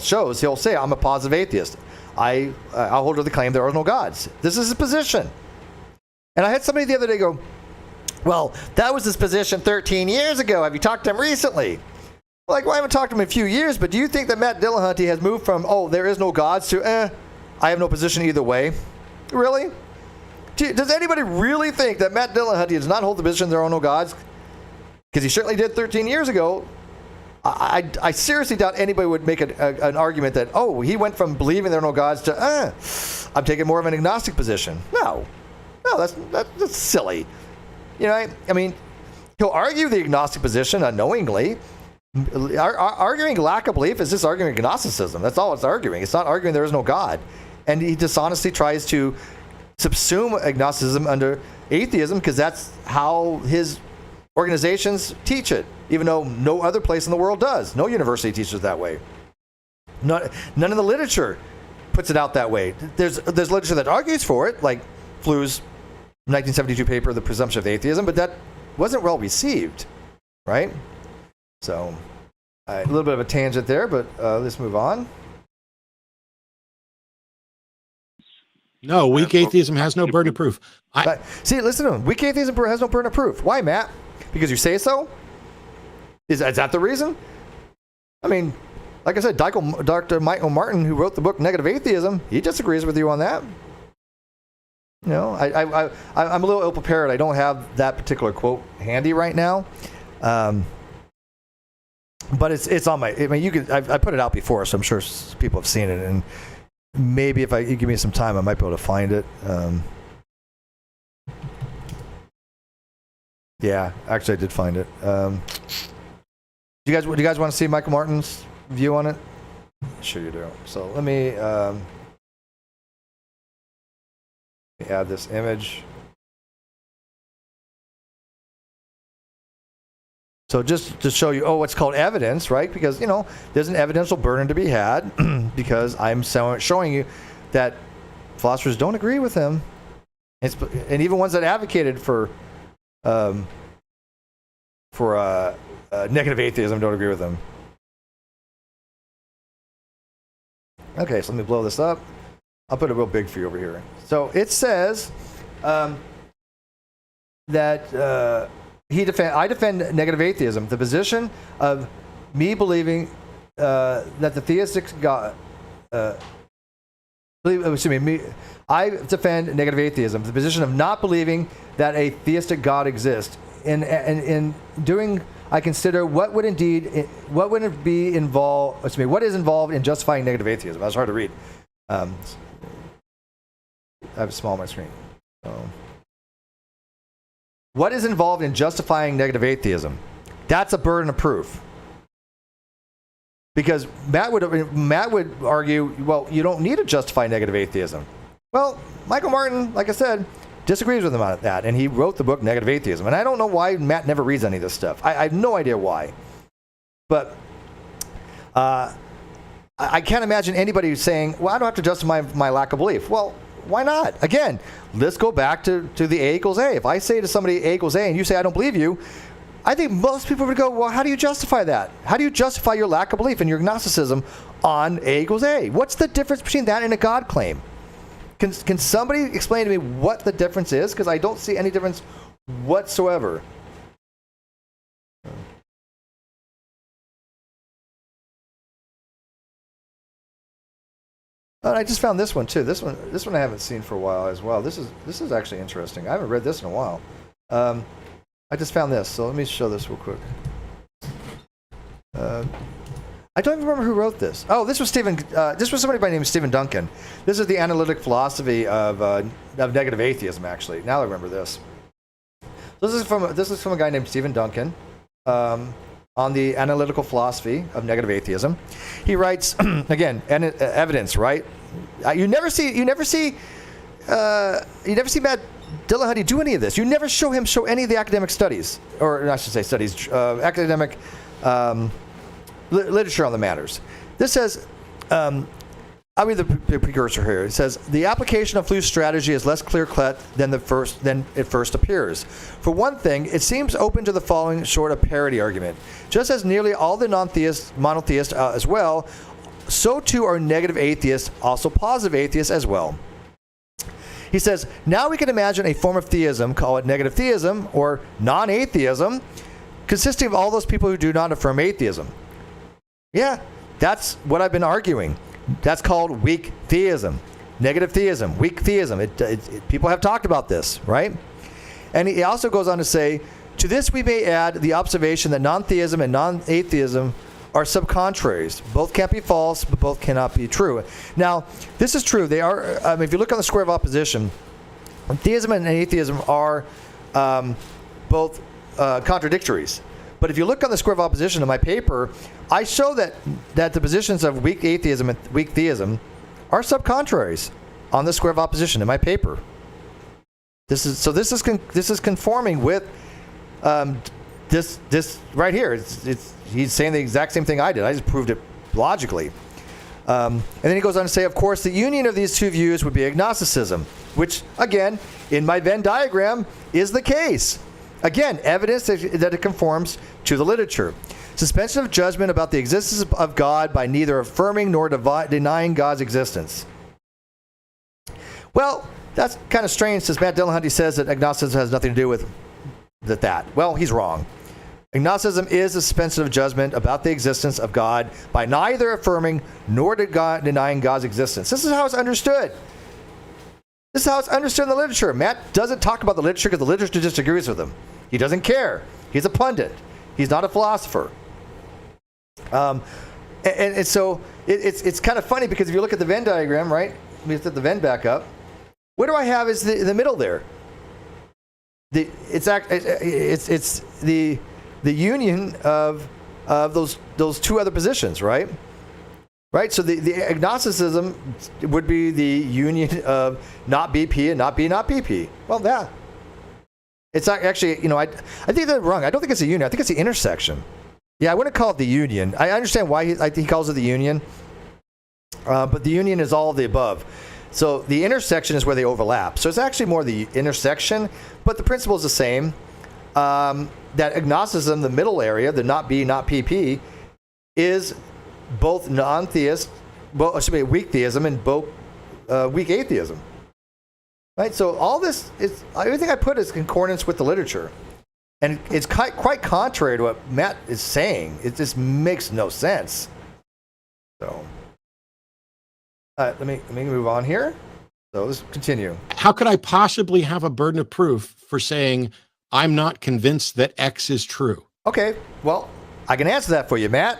shows. He'll say, I'm a positive atheist. I'll hold to the claim there are no gods. This is his position. And I had somebody the other day go, Well, that was his position 13 years ago. Have you talked to him recently? Like, well, I haven't talked to him in a few years, but do you think that Matt Dillahunty has moved from, oh, there is no gods to, I have no position either way? Really? Does anybody really think that Matt Dillahunty does not hold the position there are no gods? Because he certainly did 13 years ago. I seriously doubt anybody would make an argument that, oh, he went from believing there are no gods to, I'm taking more of an agnostic position. No, that's silly. You know, I mean, he'll argue the agnostic position unknowingly. Arguing lack of belief is just arguing agnosticism. That's all it's arguing. It's not arguing there is no God. And he dishonestly tries to subsume agnosticism under atheism because that's how his organizations teach it, even though no other place in the world does. No university teaches it that way. None of the literature puts it out that way. There's literature that argues for it, like Flu's 1972 paper, The Presumption of Atheism, but that wasn't well received, right? So, a little bit of a tangent there, but let's move on. No, weak atheism has no burden of proof. See, listen to him. Weak atheism has no burden of proof. Why, Matt? Because you say so? Is that the reason? I mean, like I said, Dr. Michael Martin, who wrote the book Negative Atheism, he disagrees with you on that. You know, I'm a little ill-prepared. I don't have that particular quote handy right now. But it's on my, I mean, I put it out before, so I'm sure people have seen it, and maybe if you give me some time, I might be able to find it. Yeah, actually I did find it. Do you guys want to see Michael Martin's view on it? Sure you do. So let me add this image. So just to show you, what's called evidence, right? Because, you know, there's an evidential burden to be had because I'm showing you that philosophers don't agree with him. And even ones that advocated for negative atheism don't agree with him. Okay, so let me blow this up. I'll put it real big for you over here. So it says that I defend negative atheism, the position of me believing that the theistic God. I defend negative atheism, the position of not believing that a theistic God exists. In doing, I consider what is involved in justifying negative atheism. That was hard to read. I have a small on my screen. So. What is involved in justifying negative atheism? That's a burden of proof. Because Matt would argue, well, you don't need to justify negative atheism. Well, Michael Martin, like I said, disagrees with him on that, and he wrote the book Negative Atheism. And I don't know why Matt never reads any of this stuff. I have no idea why. But I can't imagine anybody who's saying, well, I don't have to justify my lack of belief. Well, why not? Again, let's go back to the A equals A. If I say to somebody A equals A and you say I don't believe you, I think most people would go, well, how do you justify that? How do you justify your lack of belief and your agnosticism on A equals A? What's the difference between that and a God claim? Can somebody explain to me what the difference is? Because I don't see any difference whatsoever. And I just found this one too. This one I haven't seen for a while as well. This is actually interesting. I haven't read this in a while. I just found this, so let me show this real quick. I don't even remember who wrote this. Oh, this was somebody by the name of Stephen Duncan. This is the analytic philosophy of negative atheism. Actually, now I remember this. This is from a guy named Stephen Duncan on the analytical philosophy of negative atheism. He writes again, evidence, right? You never see Matt Dillahunty do any of this. You never show any of the academic studies, or I should say studies, academic literature on the matters. This says, I'll read the precursor here. It says, the application of Flu's strategy is less clear-cut than it first appears. For one thing, it seems open to the following sort of parody argument. Just as nearly all the monotheists as well, so too are negative atheists, also positive atheists as well. He says, now we can imagine a form of theism, call it negative theism or non-atheism, consisting of all those people who do not affirm atheism. Yeah, that's what I've been arguing. That's called weak theism, negative theism, weak theism. People have talked about this, right? And he also goes on to say, to this we may add the observation that non-theism and non-atheism are subcontraries. Both can't be false, but both cannot be true. Now, this is true. They are. If you look on the square of opposition, theism and atheism are both contradictories. But if you look on the square of opposition in my paper, I show that the positions of weak atheism and weak theism are subcontraries on the square of opposition in my paper. This is conforming with this right here. He's saying the exact same thing I did. I just proved it logically. And then he goes on to say, of course, the union of these two views would be agnosticism, which, again, in my Venn diagram, is the case. Again, evidence that it conforms to the literature. Suspension of judgment about the existence of God by neither affirming nor denying God's existence. Well, that's kind of strange, since Matt Dillahunty says that agnosticism has nothing to do with that. Well, he's wrong. Agnosticism is a suspension of judgment about the existence of God by neither affirming nor denying God's existence. This is how it's understood. This is how it's understood in the literature. Matt doesn't talk about the literature because the literature disagrees with him. He doesn't care. He's a pundit. He's not a philosopher. And so it's kind of funny, because if you look at the Venn diagram, right? Let me set the Venn back up. What do I have is the middle there? It's the union of those two other positions, right? Right. So the agnosticism would be the union of not BP and not B, not BP. Well, yeah. It's actually, I think they're wrong. I don't think it's a union. I think it's the intersection. Yeah, I wouldn't call it the union. I understand why he calls it the union, but the union is all of the above. So the intersection is where they overlap. So it's actually more the intersection, but the principle is the same. That agnosticism, the middle area, the not B, not PP, is both non-theist, weak theism, and both weak atheism. Right? So all this is, everything I put is concordance with the literature. And it's quite contrary to what Matt is saying. It just makes no sense. So let me move on here. So let's continue. How could I possibly have a burden of proof for saying I'm not convinced that X is true? Okay, well, I can answer that for you, Matt.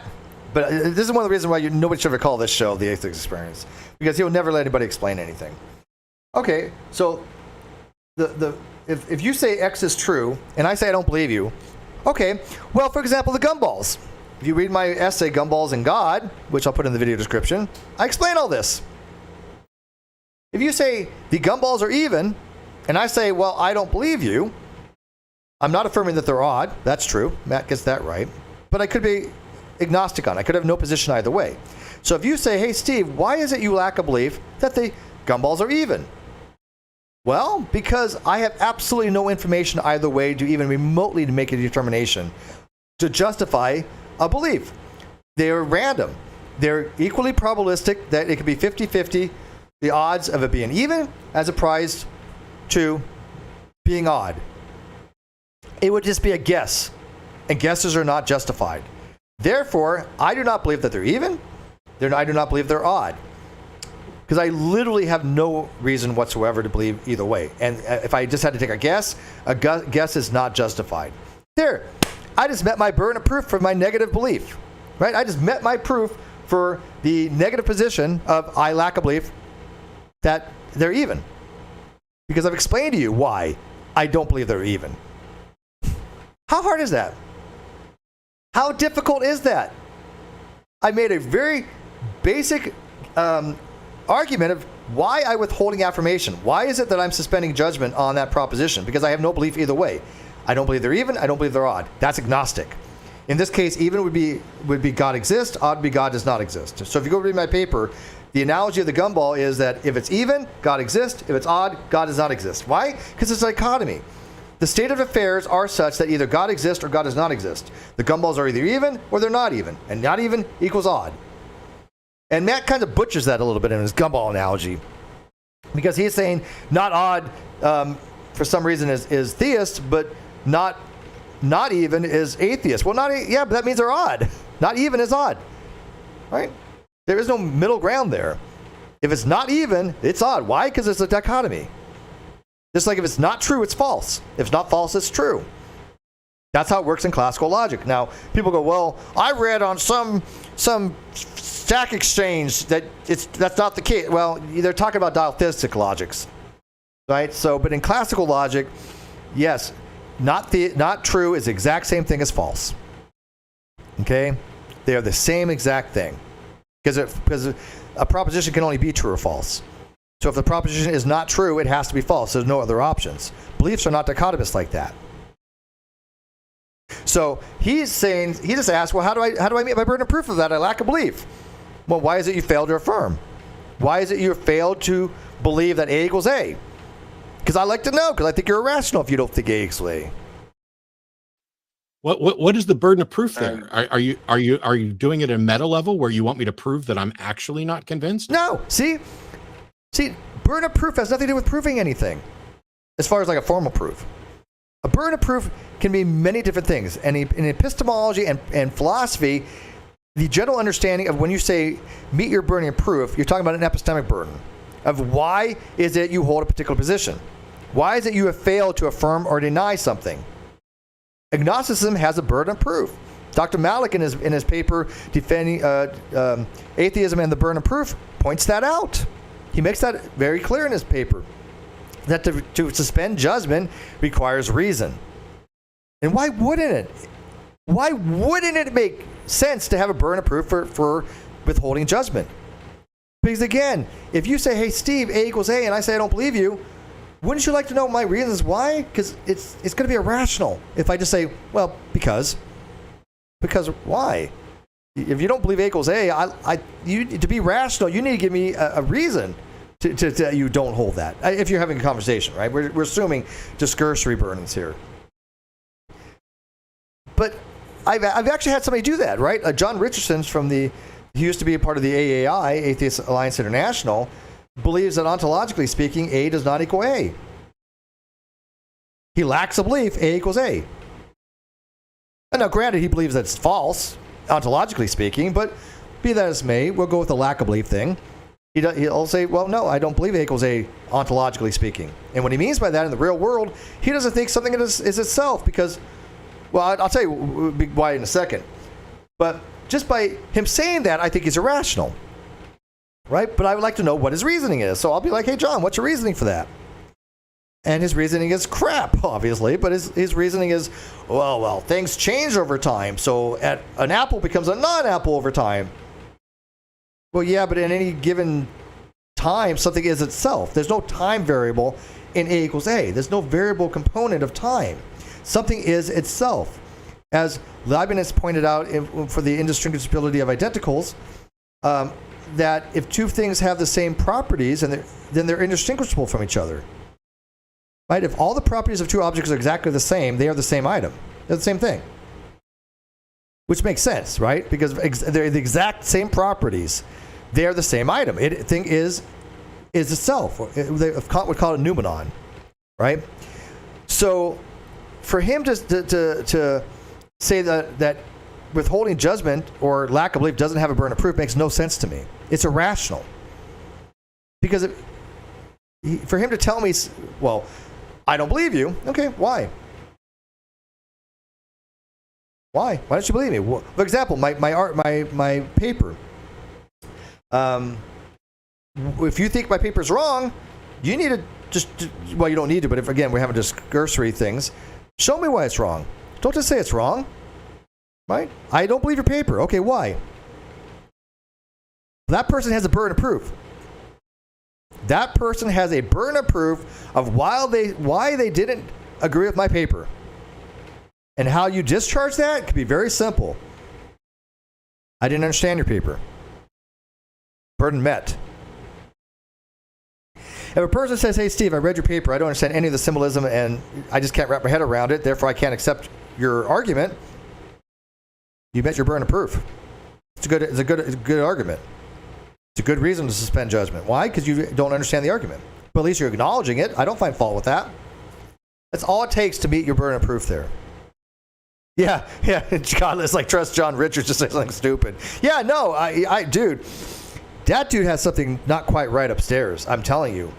But this is one of the reasons why nobody should ever call this show The Atheist Experience, because he'll never let anybody explain anything. Okay, so if you say X is true, and I say I don't believe you, okay, well, for example, the gumballs. If you read my essay, Gumballs and God, which I'll put in the video description, I explain all this. If you say the gumballs are even, and I say, well, I don't believe you, I'm not affirming that they're odd. That's true. Matt gets that right. But I could be agnostic on it. I could have no position either way. So if you say, hey, Steve, why is it you lack a belief that the gumballs are even? Well, because I have absolutely no information either way to even remotely to make a determination to justify a belief. They're random. They're equally probabilistic that it could be 50-50, the odds of it being even as opposed to being odd. It would just be a guess, and guesses are not justified. Therefore, I do not believe that they're even. I do not believe they're odd, because I literally have no reason whatsoever to believe either way. And if I just had to take a guess is not justified. There, I just met my burden of proof for my negative belief, right? I just met my proof for the negative position of I lack a belief that they're even, because I've explained to you why I don't believe they're even. How hard is that? How difficult is that? I made a very basic argument of why I'm withholding affirmation. Why is it that I'm suspending judgment on that proposition? Because I have no belief either way. I don't believe they're even. I don't believe they're odd. That's agnostic. In this case, even would be God exists. Odd would be God does not exist. So if you go read my paper, the analogy of the gumball is that if it's even, God exists. If it's odd, God does not exist. Why? Because it's a dichotomy. The state of affairs are such that either God exists or God does not exist. The gumballs are either even or they're not even. And not even equals odd. And Matt kind of butchers that a little bit in his gumball analogy. Because he's saying not odd for some reason is theist, but not even is atheist. Well, but that means they're odd. Not even is odd, right? There is no middle ground there. If it's not even, it's odd. Why? Because it's a dichotomy. Just like if it's not true, it's false. If it's not false, it's true. That's how it works in classical logic. Now, people go, well, I read on some stack exchange that that's not the case. Well, they're talking about diatheistic logics, right? So, but in classical logic, yes, not true is the exact same thing as false. Okay? They are the same exact thing. Because a proposition can only be true or false. So if the proposition is not true, it has to be false. There's no other options. Beliefs are not dichotomous like that. So he's saying, he just asked, well, how do I meet my burden of proof of that? I lack a belief. Well, why is it you failed to affirm? Why is it you failed to believe that A equals A? Because I like to know, because I think you're irrational if you don't think A equals A. What is the burden of proof there? Are you doing it at a meta level where you want me to prove that I'm actually not convinced? No. See, burden of proof has nothing to do with proving anything, as far as like a formal proof. A burden of proof can mean many different things. And in epistemology and philosophy, the general understanding of when you say meet your burden of proof, you're talking about an epistemic burden of why is it you hold a particular position. Why is it you have failed to affirm or deny something? Agnosticism has a burden of proof. Dr. Malik in his paper defending atheism and the burden of proof points that out. He makes that very clear in his paper, that to suspend judgment requires reason. And why wouldn't it? Why wouldn't it make sense to have a burden of proof for withholding judgment? Because again, if you say, hey, Steve, A equals A, and I say I don't believe you, wouldn't you like to know my reasons why? Because it's going to be irrational if I just say, well, because why? If you don't believe A equals A, to be rational, you need to give me a reason to you don't hold that. If you're having a conversation, right? We're assuming discursory burdens here. But I've actually had somebody do that, right? John Richardson he used to be a part of the AAI, Atheist Alliance International, believes that ontologically speaking, A does not equal A. He lacks a belief A equals A. And now granted, he believes that's false, ontologically speaking, but be that as may, we'll go with the lack of belief thing. He'll say, well, no, I don't believe A equals A, ontologically speaking. And what he means by that in the real world, he doesn't think something is itself because, well, I'll tell you why in a second. But just by him saying that, I think he's irrational. Right? But I would like to know what his reasoning is. So I'll be like, hey, John, what's your reasoning for that? And his reasoning is crap, obviously. But his reasoning is, well, things change over time. So an apple becomes a non-apple over time. Well, yeah, but in any given time, something is itself. There's no time variable in A equals A. There's no variable component of time. Something is itself. As Leibniz pointed out for the indistinguishability of identicals, that if two things have the same properties, then they're indistinguishable from each other. Right? If all the properties of two objects are exactly the same, they are the same item. They're the same thing. Which makes sense, right? Because they're the exact same properties. They're the same item. Thing is itself. Kant would call it noumenon. Right? So for him to say that withholding judgment or lack of belief doesn't have a burden of proof makes no sense to me. It's irrational. Because for him to tell me, well, I don't believe you. Okay, why? Why? Why don't you believe me? Well, for example, my paper. If you think my paper's wrong, you need to well, you don't need to, but if again we're having discursory things, show me why it's wrong. Don't just say it's wrong. Right? I don't believe your paper. Okay, why? That person has a burden of proof. That person has a burden of proof of why they didn't agree with my paper. And how you discharge that could be very simple. I didn't understand your paper. Burden met. If a person says, hey, Steve, I read your paper. I don't understand any of the symbolism and I just can't wrap my head around it. Therefore, I can't accept your argument. You met your burden of proof. It's a good argument. It's a good reason to suspend judgment. Why? Because you don't understand the argument. But at least you're acknowledging it. I don't find fault with that. That's all it takes to meet your burden of proof there. Yeah. God, it's like trust John Richards to say something stupid. Yeah, no, dude, that dude has something not quite right upstairs. I'm telling you.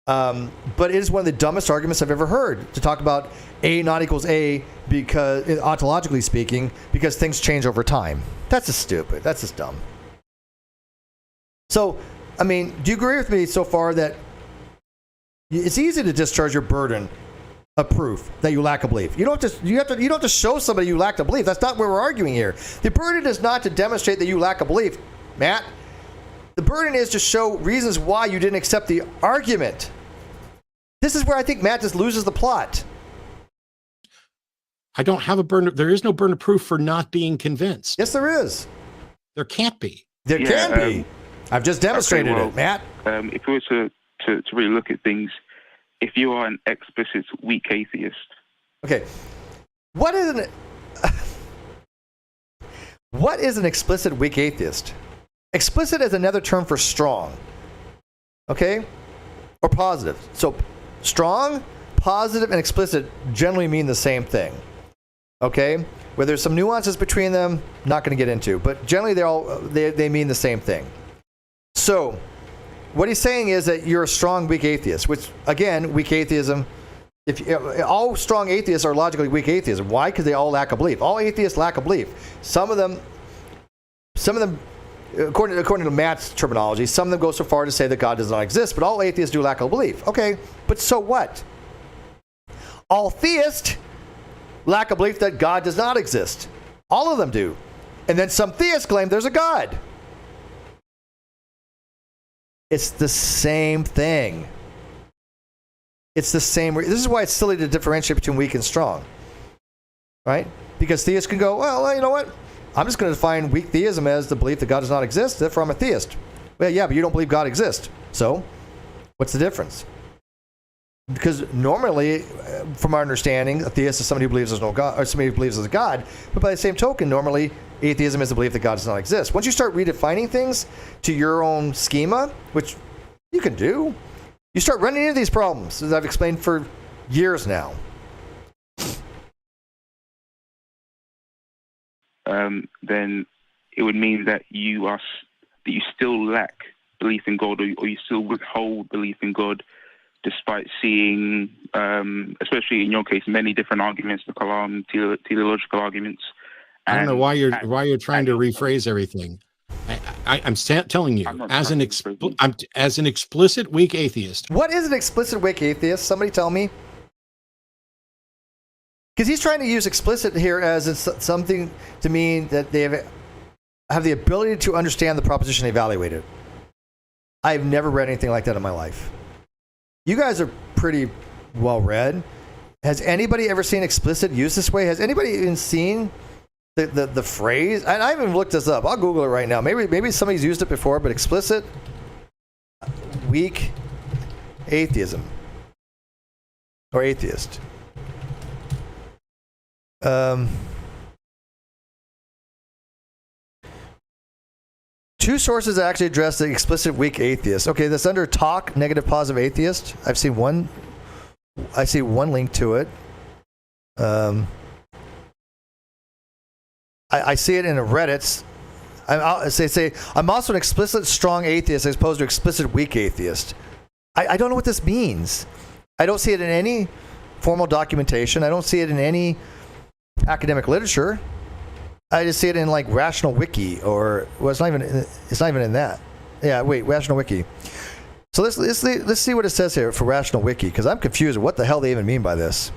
But it is one of the dumbest arguments I've ever heard to talk about A not equals A because, ontologically speaking, because things change over time. That's just stupid. That's just dumb. So, I mean, do you agree with me so far that it's easy to discharge your burden of proof that you lack a belief? You don't have to show somebody you lack a belief. That's not where we're arguing here. The burden is not to demonstrate that you lack a belief, Matt. The burden is to show reasons why you didn't accept the argument. This is where I think Matt just loses the plot. I don't have a burden. There is no burden of proof for not being convinced. Yes, there is. There can't be. There can be. I've just demonstrated it, Matt. If we were to really look at things, if you are an explicit weak atheist. Okay. What is an explicit weak atheist? Explicit is another term for strong. Okay? Or positive. So strong, positive, and explicit generally mean the same thing. Okay? Where there's some nuances between them, not going to get into. But generally they mean the same thing. So what he's saying is that you're a strong, weak atheist, which, again, weak atheism, all strong atheists are logically weak atheists. Why? Because they all lack a belief. All atheists lack a belief. Some of them, according to Matt's terminology, some of them go so far to say that God does not exist, but all atheists do lack a belief. Okay, but so what? All theists lack a belief that God does not exist. All of them do. And then some theists claim there's a God. It's the same thing. It's the same. This is why it's silly to differentiate between weak and strong. Right? Because theists can go, well, you know what? I'm just going to define weak theism as the belief that God does not exist, therefore I'm a theist. Well, yeah, but you don't believe God exists. So, what's the difference? Because normally, from our understanding, a theist is somebody who believes there's no God, or somebody who believes there's a God. But by the same token, normally, atheism is the belief that God does not exist. Once you start redefining things to your own schema, which you can do, you start running into these problems, as I've explained for years now. Then it would mean that you still lack belief in God, or you still withhold belief in God, despite seeing, especially in your case, many different arguments, the Kalam, teleological arguments. I don't know why you're trying to rephrase everything. I'm telling you, as an explicit weak atheist. What is an explicit weak atheist? Somebody tell me. Because he's trying to use explicit here as something to mean that they have the ability to understand the proposition they evaluated. I've never read anything like that in my life. You guys are pretty well read. Has anybody ever seen explicit used this way? Has anybody even seen the phrase? And I haven't looked this up. I'll Google it right now. Maybe somebody's used it before, but explicit weak atheism or atheist. Two sources that actually address the explicit weak atheist. Okay, that's under talk, negative positive atheist. I see one link to it. I see it in a Reddit. Say I'm also an explicit strong atheist as opposed to explicit weak atheist. I don't know what this means. I don't see it in any formal documentation. I don't see it in any academic literature. I just see it in like Rational Wiki, or well, it's not even in that. Yeah, wait, Rational Wiki. So let's see what it says here for Rational Wiki, because I'm confused what the hell they even mean by this.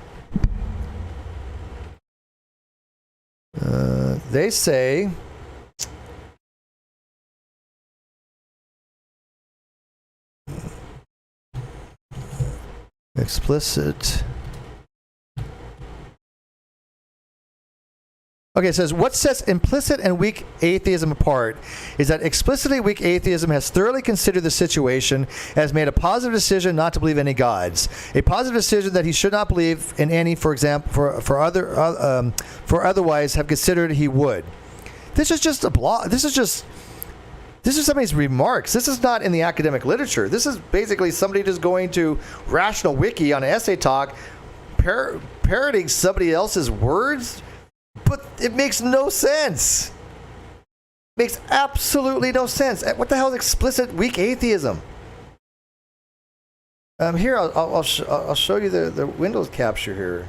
They say explicit. Okay, it says, what sets implicit and weak atheism apart is that explicitly weak atheism has thoroughly considered the situation and has made a positive decision not to believe any gods. A positive decision that he should not believe in any, for example, for otherwise have considered he would. This is just a blog. This is just This is somebody's remarks. This is not in the academic literature. This is basically somebody just going to Rational Wiki on Essay Talk, parroting somebody else's words, but it makes no sense. Makes absolutely no sense. What the hell is explicit weak atheism? Here, I'll show you the Windows capture here.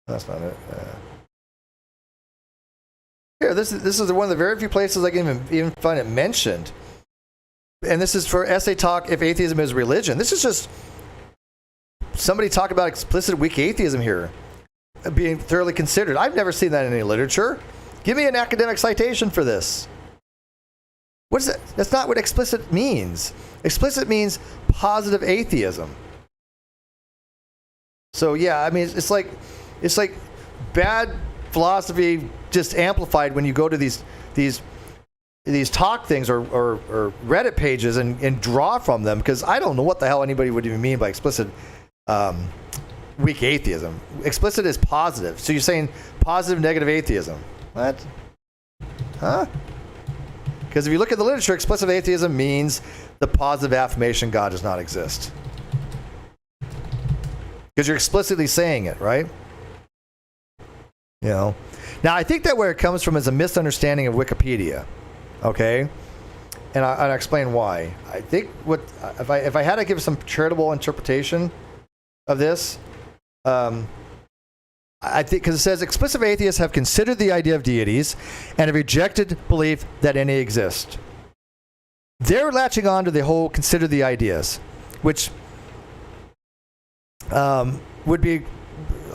That's not it. Here, this is one of the very few places I can even find it mentioned. And this is for Essay Talk, If Atheism is Religion. This is just somebody talk about explicit weak atheism here being thoroughly considered. I've never seen that in any literature. Give me an academic citation for this. What is it? That's not what explicit means. Explicit means positive atheism. So yeah, I mean, it's like bad philosophy just amplified when you go to these talk things or Reddit pages and draw from them, because I don't know what the hell anybody would even mean by explicit weak atheism. Explicit is positive. So you're saying positive negative atheism. What? Huh? Because if you look at the literature, explicit atheism means the positive affirmation God does not exist. Because you're explicitly saying it, right? You know. Now, I think that where it comes from is a misunderstanding of Wikipedia. Okay? And I'll explain why. I think if I had to give some charitable interpretation of this, I think because it says explicit atheists have considered the idea of deities and have rejected belief that any exist. They're latching on to the whole consider the ideas, which would be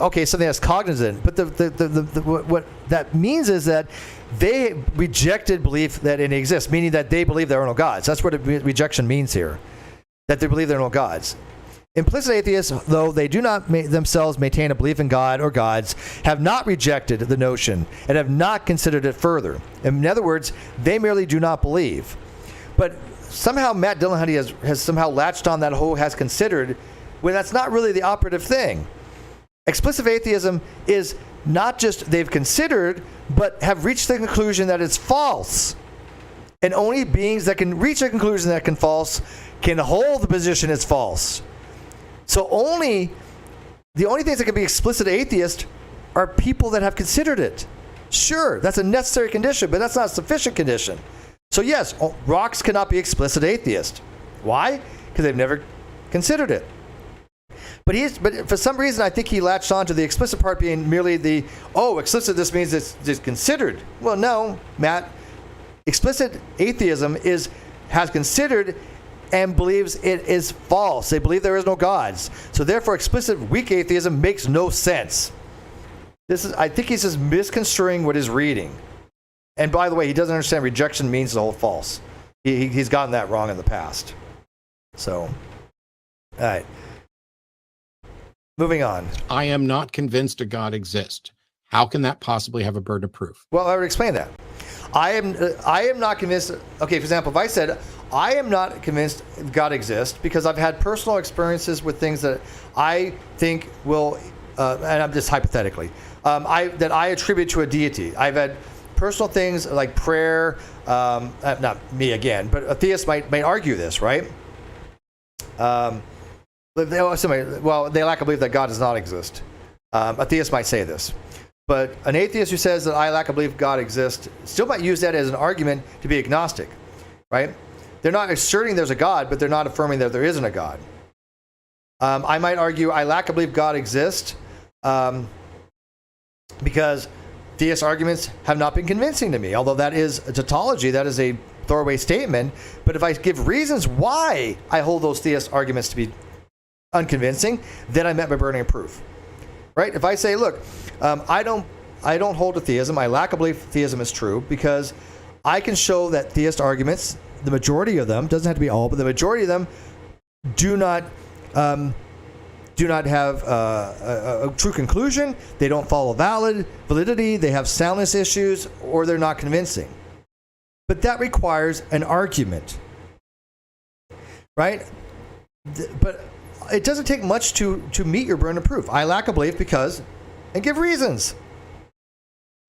okay, something that's cognizant. But what that means is that they rejected belief that any exists, meaning that they believe there are no gods. That's what rejection means here, that they believe there are no gods. Implicit atheists, though they do not themselves maintain a belief in God or gods, have not rejected the notion and have not considered it further. In other words, they merely do not believe. But somehow Matt Dillahunty has somehow latched on that whole has considered, when that's not really the operative thing. Explicit atheism is not just they've considered, but have reached the conclusion that it's false. And only beings that can reach a conclusion that can false can hold the position it's false. So the only things that can be explicit atheist are people that have considered it. Sure, that's a necessary condition, but that's not a sufficient condition. So yes, rocks cannot be explicit atheist. Why? Because they've never considered it. But for some reason, I think he latched on to the explicit part being merely explicit, this means it's considered. Well, no, Matt. Explicit atheism has considered and believes it is false. They believe there is no gods. So therefore, explicit weak atheism makes no sense. I think he's just misconstruing what he's reading. And by the way, he doesn't understand rejection means to hold false. He's gotten that wrong in the past. So, all right. Moving on. I am not convinced a God exists. How can that possibly have a burden of proof? Well, I would explain that. I am not convinced. Okay, for example, if I said I am not convinced God exists because I've had personal experiences with things that I think will, and I'm just hypothetically, that I attribute to a deity. I've had personal things like prayer. Not me again, but a theist might argue this, right? They lack a belief that God does not exist. A theist might say this. But an atheist who says that I lack a belief God exists still might use that as an argument to be agnostic, right? They're not asserting there's a God, but they're not affirming that there isn't a God. I might argue I lack a belief God exists because theist arguments have not been convincing to me. Although that is a tautology, that is a throwaway statement. But if I give reasons why I hold those theist arguments to be unconvincing, then I met my burden of proof. Right? If I say, look, I don't hold to theism. I lack a belief theism is true because I can show that theist arguments, the majority of them, doesn't have to be all, but the majority of them do not have a true conclusion. They don't follow validity. They have soundness issues, or they're not convincing. But that requires an argument, right? But it doesn't take much to meet your burden of proof. I lack a belief because, and give reasons.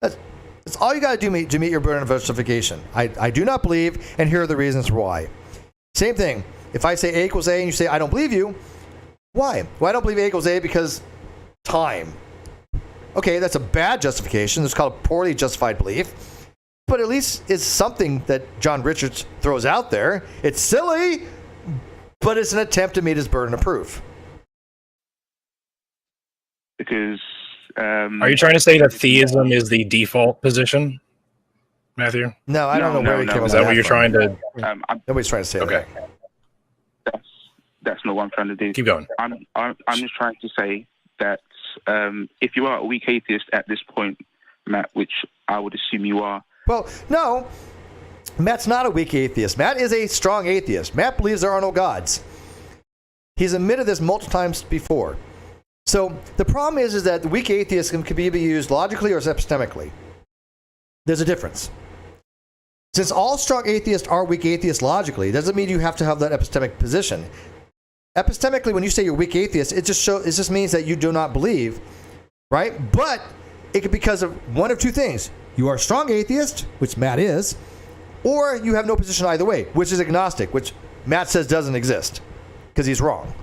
That's all you got to do to meet your burden of justification. I do not believe, and here are the reasons why. Same thing. If I say A equals A and you say I don't believe you, why? Well, I don't believe A equals A because time. Okay, that's a bad justification. It's called poorly justified belief. But at least it's something that John Richards throws out there. It's silly, but it's an attempt to meet his burden of proof. Because are you trying to say that theism is the default position, Matthew? No, I don't know where he came up with Is that what you're from. trying to? Nobody's trying to say Okay. that. That's not what I'm trying to do. Keep going. I'm just trying to say that if you are a weak atheist at this point, Matt, which I would assume you are. Well, no. Matt's not a weak atheist. Matt is a strong atheist. Matt believes there are no gods. He's admitted this multiple times before. So the problem is that the weak atheist can be used logically or epistemically. There's a difference. Since all strong atheists are weak atheists logically, doesn't mean you have to have that epistemic position. Epistemically, when you say you're a weak atheist, it just means that you do not believe, right? But it could be because of one of two things. You are a strong atheist, which Matt is, or you have no position either way, which is agnostic, which Matt says doesn't exist because he's wrong.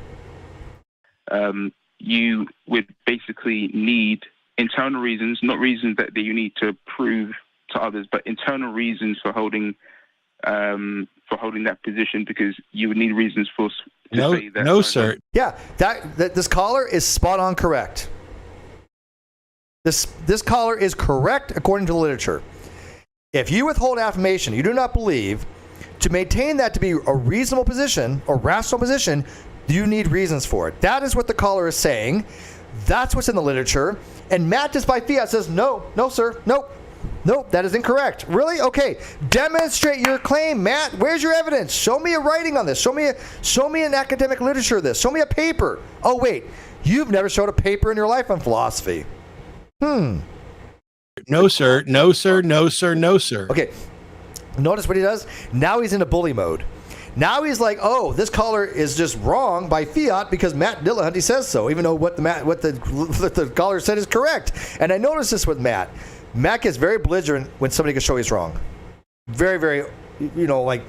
You would basically need internal reasons, not reasons that you need to prove to others, but internal reasons for holding that position, because you would need reasons to say that. No, sir. Yeah, that this caller is spot on correct. This caller is correct according to the literature. If you withhold affirmation, you do not believe, to maintain that to be a reasonable position or rational position, you need reasons for it. That is what the caller is saying. That's what's in the literature. And Matt, just by fiat, says, no, sir, nope, that is incorrect. Really? Okay, demonstrate your claim, Matt. Where's your evidence? Show me a writing on this. Show me an academic literature of this. Show me a paper. Oh, wait, you've never showed a paper in your life on philosophy. No, sir. No, sir. No, sir. No, sir. Okay, notice what he does? Now he's into bully mode. Now he's like, oh, this caller is just wrong by fiat because Matt Dillahunty says so, even though what the caller said is correct. And I noticed this with Matt. Matt gets very belligerent when somebody can show he's wrong. Very, very, like,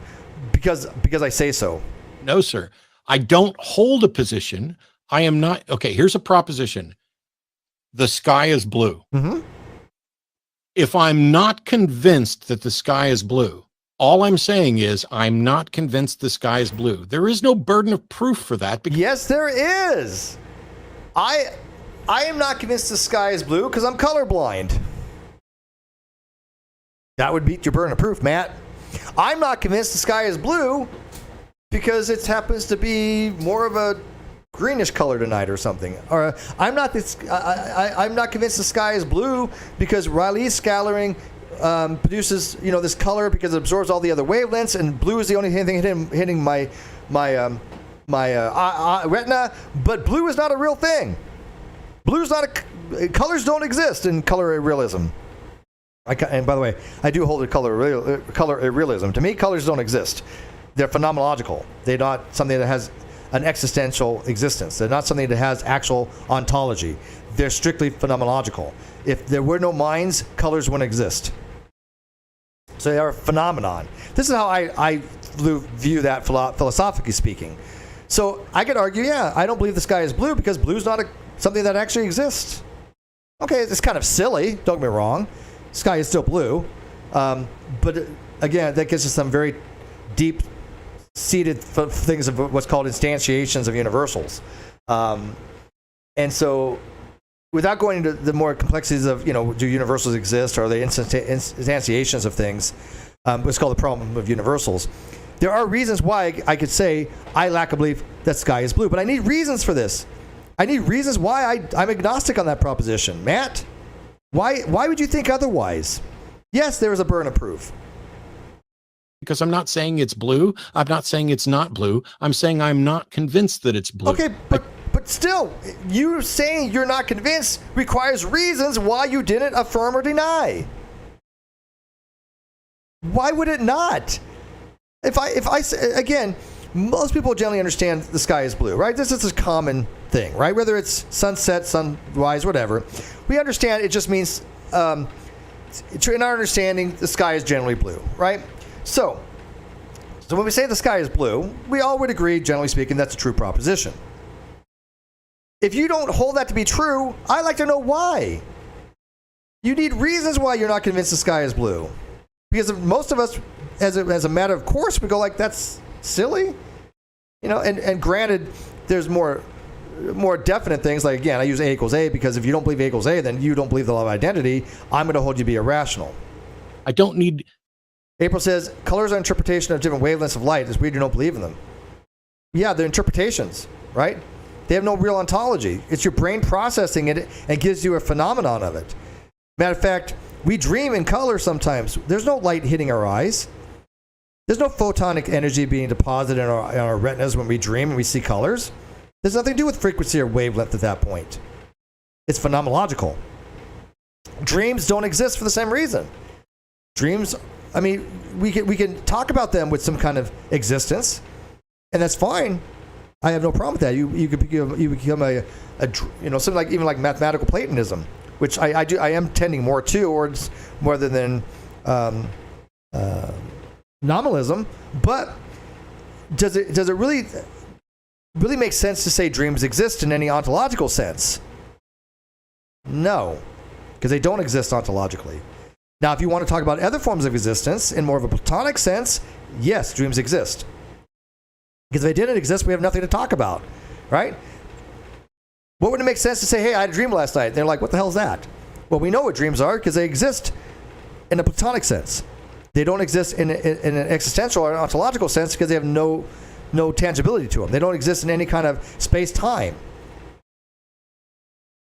because I say so. No, sir. I don't hold a position. I am not. Okay, here's a proposition. The sky is blue. Mm-hmm. If I'm not convinced that the sky is blue, all I'm saying is I'm not convinced the sky is blue. There is no burden of proof for that. Yes, there is. I am not convinced the sky is blue because I'm colorblind. That would beat your burden of proof, Matt. I'm not convinced the sky is blue because it happens to be more of a greenish color tonight or something. Or I'm not convinced the sky is blue because Rayleigh scattering produces this color because it absorbs all the other wavelengths, and blue is the only thing hitting my retina. But blue is not a real thing. Blue's not colors don't exist in color realism. And by the way, I do hold a color realism. To me, colors don't exist. They're phenomenological. They're not something that has an existential existence. They're not something that has actual ontology. They're strictly phenomenological. If there were no minds, colors wouldn't exist. So they are a phenomenon. This is how I view that philosophically speaking. So I could argue, I don't believe the sky is blue because blue's not something that actually exists. Okay, it's kind of silly, don't get me wrong. The sky is still blue. But again, that gets us some very deep-seated things of what's called instantiations of universals. And so without going into the more complexities of, do universals exist? Or are they instantiations of things? What's called the problem of universals. There are reasons why I could say I lack a belief that sky is blue, but I need reasons for this. I need reasons why I'm agnostic on that proposition. Matt, why would you think otherwise? Yes, there is a burden of proof. Because I'm not saying it's blue. I'm not saying it's not blue. I'm saying I'm not convinced that it's blue. Okay, but still, you saying you're not convinced requires reasons why you didn't affirm or deny. Why would it not? If I say, again, most people generally understand the sky is blue, right? This is a common thing, right? Whether it's sunset, sunrise, whatever. We understand it just means in our understanding, the sky is generally blue, right? So when we say the sky is blue, we all would agree, generally speaking, that's a true proposition. If you don't hold that to be true, I'd like to know why. You need reasons why you're not convinced the sky is blue. Because most of us, as a matter of course, we go like, that's silly. You know, and granted, there's more definite things. Like, again, I use A equals A because if you don't believe A equals A, then you don't believe the law of identity. I'm going to hold you to be irrational. I don't need... April says, colors are interpretation of different wavelengths of light. It's weird you don't believe in them. Yeah, they're interpretations, right? They have no real ontology. It's your brain processing it and gives you a phenomenon of it. Matter of fact, we dream in color sometimes. There's no light hitting our eyes. There's no photonic energy being deposited in our retinas when we dream and we see colors. There's nothing to do with frequency or wavelength at that point. It's phenomenological. Dreams don't exist for the same reason. Dreams, I mean, we can talk about them with some kind of existence, and that's fine. I have no problem with that. You become a something like even like mathematical Platonism, which I am tending more towards more than nominalism. But does it really make sense to say dreams exist in any ontological sense? No, because they don't exist ontologically. Now, if you want to talk about other forms of existence in more of a Platonic sense, yes, dreams exist. Because if they didn't exist, we have nothing to talk about, right? What would it make sense to say, hey, I had a dream last night? And they're like, what the hell is that? Well, we know what dreams are because they exist in a Platonic sense. They don't exist in an existential or ontological sense because they have no tangibility to them. They don't exist in any kind of space-time.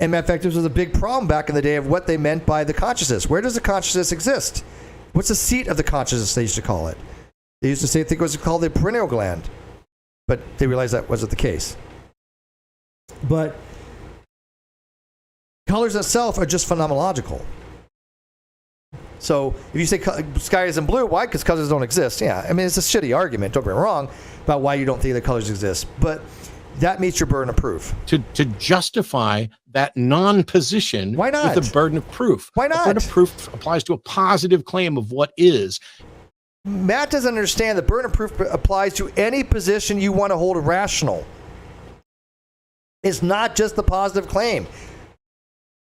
And matter of fact, this was a big problem back in the day of what they meant by the consciousness. Where does the consciousness exist? What's the seat of the consciousness, they used to call it? They used to say, I think it was called the pineal gland. But they realized that wasn't the case. But colors itself are just phenomenological. So if you say sky isn't blue, why? Because colors don't exist. Yeah, I mean, it's a shitty argument, don't get me wrong, about why you don't think that colors exist. But that meets your burden of proof. To justify that non-position why not? With the burden of proof. Why not? The burden of proof applies to a positive claim of what is. Matt doesn't understand the burden of proof applies to any position you want to hold irrational. It's not just the positive claim.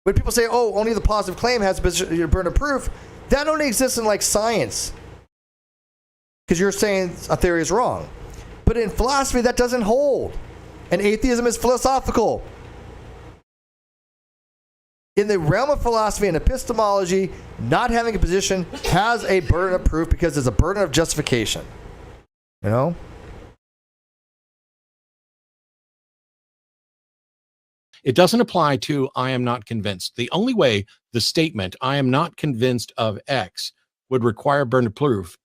When people say, oh, only the positive claim has a burden of proof, that only exists in like science. Because you're saying a theory is wrong. But in philosophy, that doesn't hold. And atheism is philosophical. In the realm of philosophy and epistemology, not having a position has a burden of proof because there's a burden of justification. You know? It doesn't apply to I am not convinced. The only way the statement I am not convinced of X would require burden of proof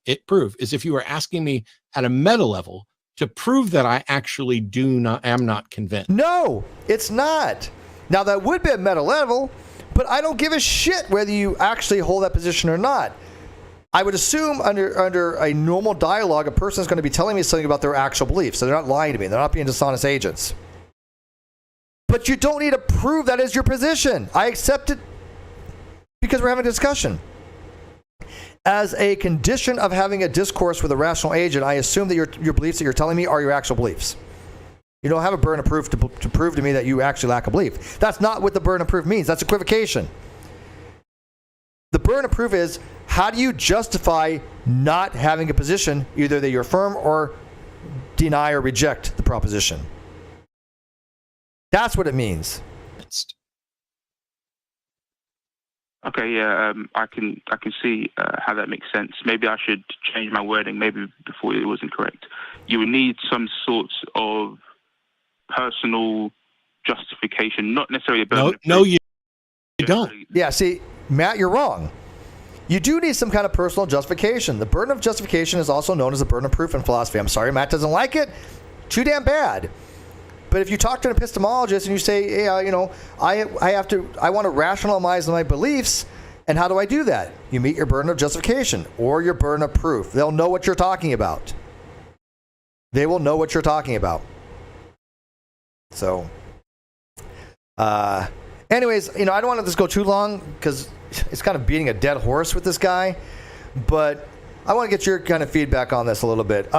is if you were asking me at a meta level to prove that I actually am not convinced. No, it's not. Now, that would be a meta level, but I don't give a shit whether you actually hold that position or not. I would assume under a normal dialogue, a person is going to be telling me something about their actual beliefs, so they're not lying to me. They're not being dishonest agents. But you don't need to prove that is your position. I accept it because we're having a discussion. As a condition of having a discourse with a rational agent, I assume that your beliefs that you're telling me are your actual beliefs. You don't have a burden of proof to prove to me that you actually lack a belief. That's not what the burden of proof means. That's equivocation. The burden of proof is, how do you justify not having a position, either that you affirm or deny or reject the proposition? That's what it means. Okay, yeah, I can see how that makes sense. Maybe I should change my wording. Maybe before it wasn't correct. You would need some sorts of personal justification, not necessarily a burden. No, you don't. Yeah, see, Matt, you're wrong. You do need some kind of personal justification. The burden of justification is also known as the burden of proof in philosophy. I'm sorry, Matt doesn't like it. Too damn bad. But if you talk to an epistemologist and you say, hey, I want to rationalize my beliefs, and how do I do that? You meet your burden of justification or your burden of proof. They'll know what you're talking about. They will know what you're talking about. So, Anyways, I don't want to let this go too long because it's kind of beating a dead horse with this guy. But I want to get your kind of feedback on this a little bit.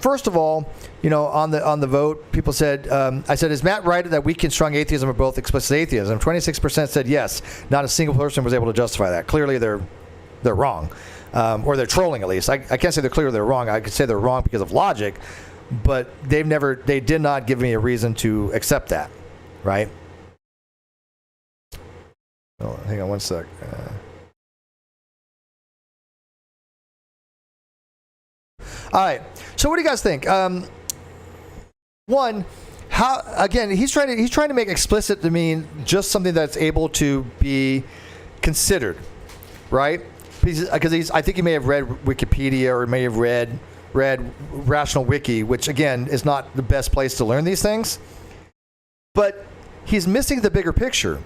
First of all, on the vote, people said, I said, is Matt right that weak and strong atheism are both explicit atheism? 26% said yes. Not a single person was able to justify that. Clearly, they're wrong, or they're trolling at least. I can't say they're wrong. I could say they're wrong because of logic, but they did not give me a reason to accept that, right? Oh, hang on one sec. All right. So what do you guys think? One, how again? He's trying to make explicit to mean just something that's able to be considered, right? Because I think he may have read Wikipedia or may have read Rational Wiki, which again is not the best place to learn these things. But he's missing the bigger picture.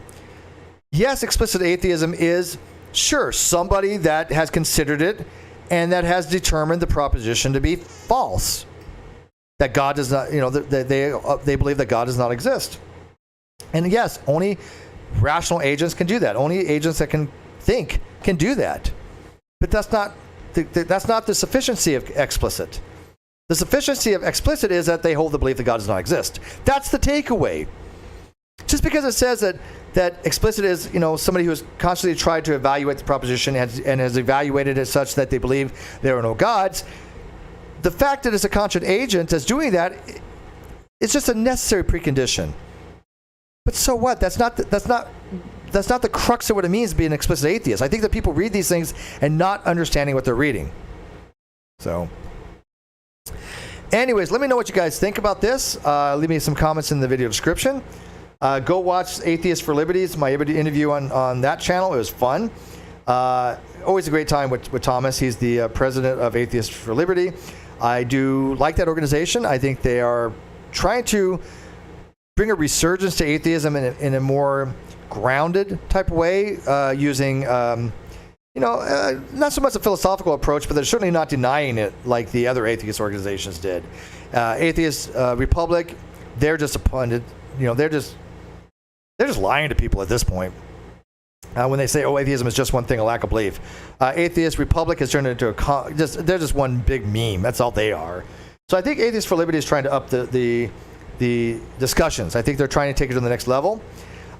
Yes, explicit atheism is sure somebody that has considered it and that has determined the proposition to be false, that God does not, they believe that God does not exist. And yes, only rational agents can do that. Only agents that can think can do that. But that's not the sufficiency of explicit. The sufficiency of explicit is that they hold the belief that God does not exist. That's the takeaway. Just because it says that explicit is, somebody who has constantly tried to evaluate the proposition and has evaluated it such that they believe there are no gods, the fact that it's a conscious agent that's doing that, it's just a necessary precondition. But so what? That's not the crux of what it means to be an explicit atheist. I think that people read these things and not understanding what they're reading. So, anyways, let me know what you guys think about this. Leave me some comments in the video description. Go watch Atheist for Liberties, my interview on that channel. It was fun. Always a great time with Thomas. He's the president of Atheist for Liberty. I do like that organization. I think they are trying to bring a resurgence to atheism in a more grounded type of way, using, not so much a philosophical approach, but they're certainly not denying it like the other atheist organizations did. Atheist Republic, they're just a pundit. They're just lying to people at this point. When they say, atheism is just one thing, a lack of belief. Atheist Republic has turned into they're just one big meme. That's all they are. So I think Atheist for Liberty is trying to up the discussions. I think they're trying to take it to the next level.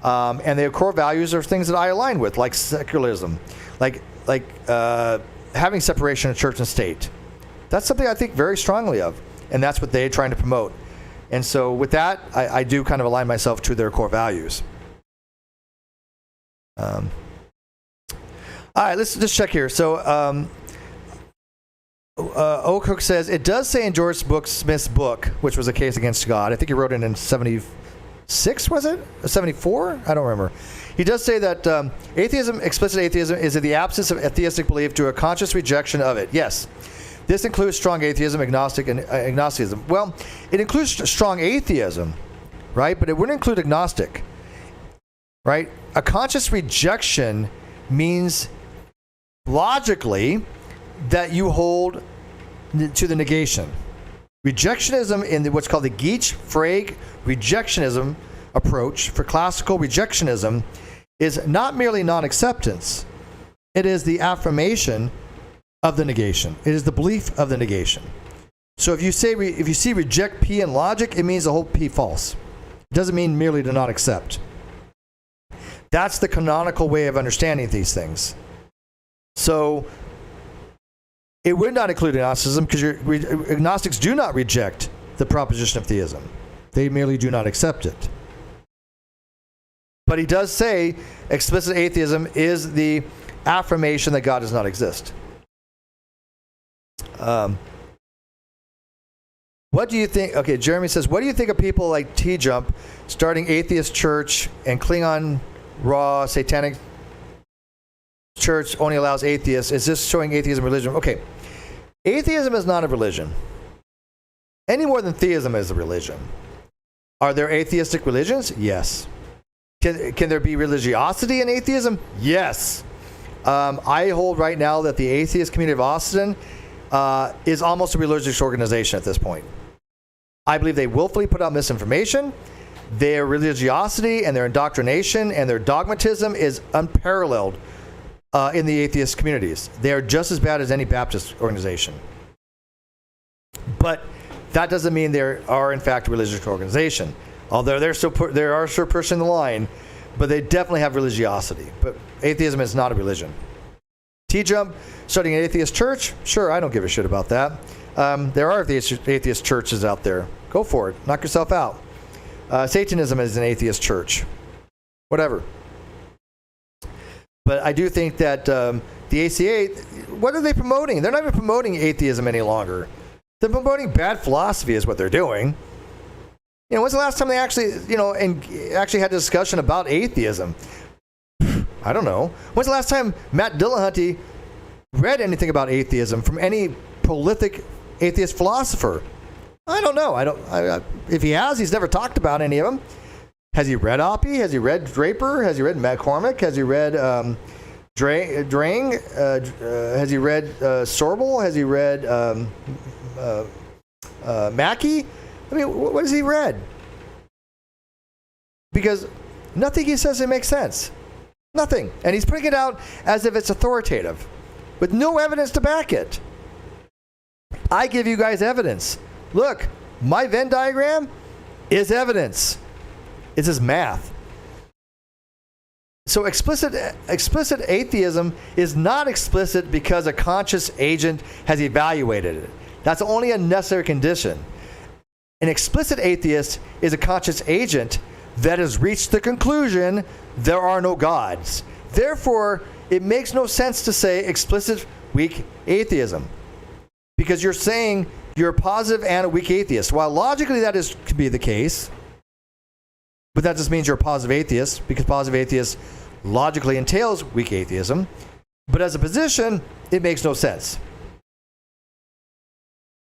And their core values are things that I align with, like secularism, like having separation of church and state. That's something I think very strongly of, and that's what they're trying to promote. And so with that, I do kind of align myself to their core values. All right, let's just check here. So O'Cook says, it does say in George Smith's book, which was a case against God. I think he wrote it in 76, was it? 74? I don't remember. He does say that atheism, explicit atheism, is the absence of atheistic belief to a conscious rejection of it. Yes. This includes strong atheism, agnosticism. Well, it includes strong atheism, right? But it wouldn't include agnostic, right? A conscious rejection means logically that you hold to the negation. Rejectionism in what's called the Geach-Frege rejectionism approach for classical rejectionism is not merely non-acceptance. It is the affirmation of the negation. It is the belief of the negation. So if you see reject P in logic, it means the whole P false. It doesn't mean merely to not accept. That's the canonical way of understanding these things. So it would not include agnosticism because agnostics do not reject the proposition of theism. They merely do not accept it. But he does say explicit atheism is the affirmation that God does not exist. What do you think? Okay, Jeremy says, what do you think of people like T-Jump starting atheist church and Klingon raw satanic church only allows atheists? Is this showing atheism religion? Okay, atheism is not a religion any more than theism is a religion. Are there atheistic religions? Yes. Can there be religiosity in atheism? Yes. I hold right now that the atheist community of Austin is almost a religious organization at this point. I believe they willfully put out misinformation. Their religiosity and their indoctrination and their dogmatism is unparalleled in the atheist communities. They are just as bad as any Baptist organization. But that doesn't mean they are, in fact, a religious organization. Although they are still pushing the line, but they definitely have religiosity. But atheism is not a religion. T-Jump, starting an atheist church? Sure, I don't give a shit about that. There are atheist churches out there. Go for it. Knock yourself out. Satanism is an atheist church. Whatever. But I do think that the ACA, what are they promoting? They're not even promoting atheism any longer. They're promoting bad philosophy is what they're doing. You know, when's the last time they actually, actually had a discussion about atheism? I don't know. When's the last time Matt Dillahunty read anything about atheism from any prolific atheist philosopher? I don't know. If he has, he's never talked about any of them. Has he read Oppie? Has he read Draper? Has he read McCormick? Has he read Drang? Has he read Sorbel? Has he read Mackey? I mean, what has he read? Because nothing he says makes sense. Nothing. And he's putting it out as if it's authoritative, with no evidence to back it. I give you guys evidence. Look, my Venn diagram is evidence. It's just math. So explicit atheism is not explicit because a conscious agent has evaluated it. That's only a necessary condition. An explicit atheist is a conscious agent that has reached the conclusion there are no gods. Therefore, it makes no sense to say explicit weak atheism, because you're saying you're a positive and a weak atheist. While logically that could be the case, but that just means you're a positive atheist, because positive atheist logically entails weak atheism. But as a position, it makes no sense.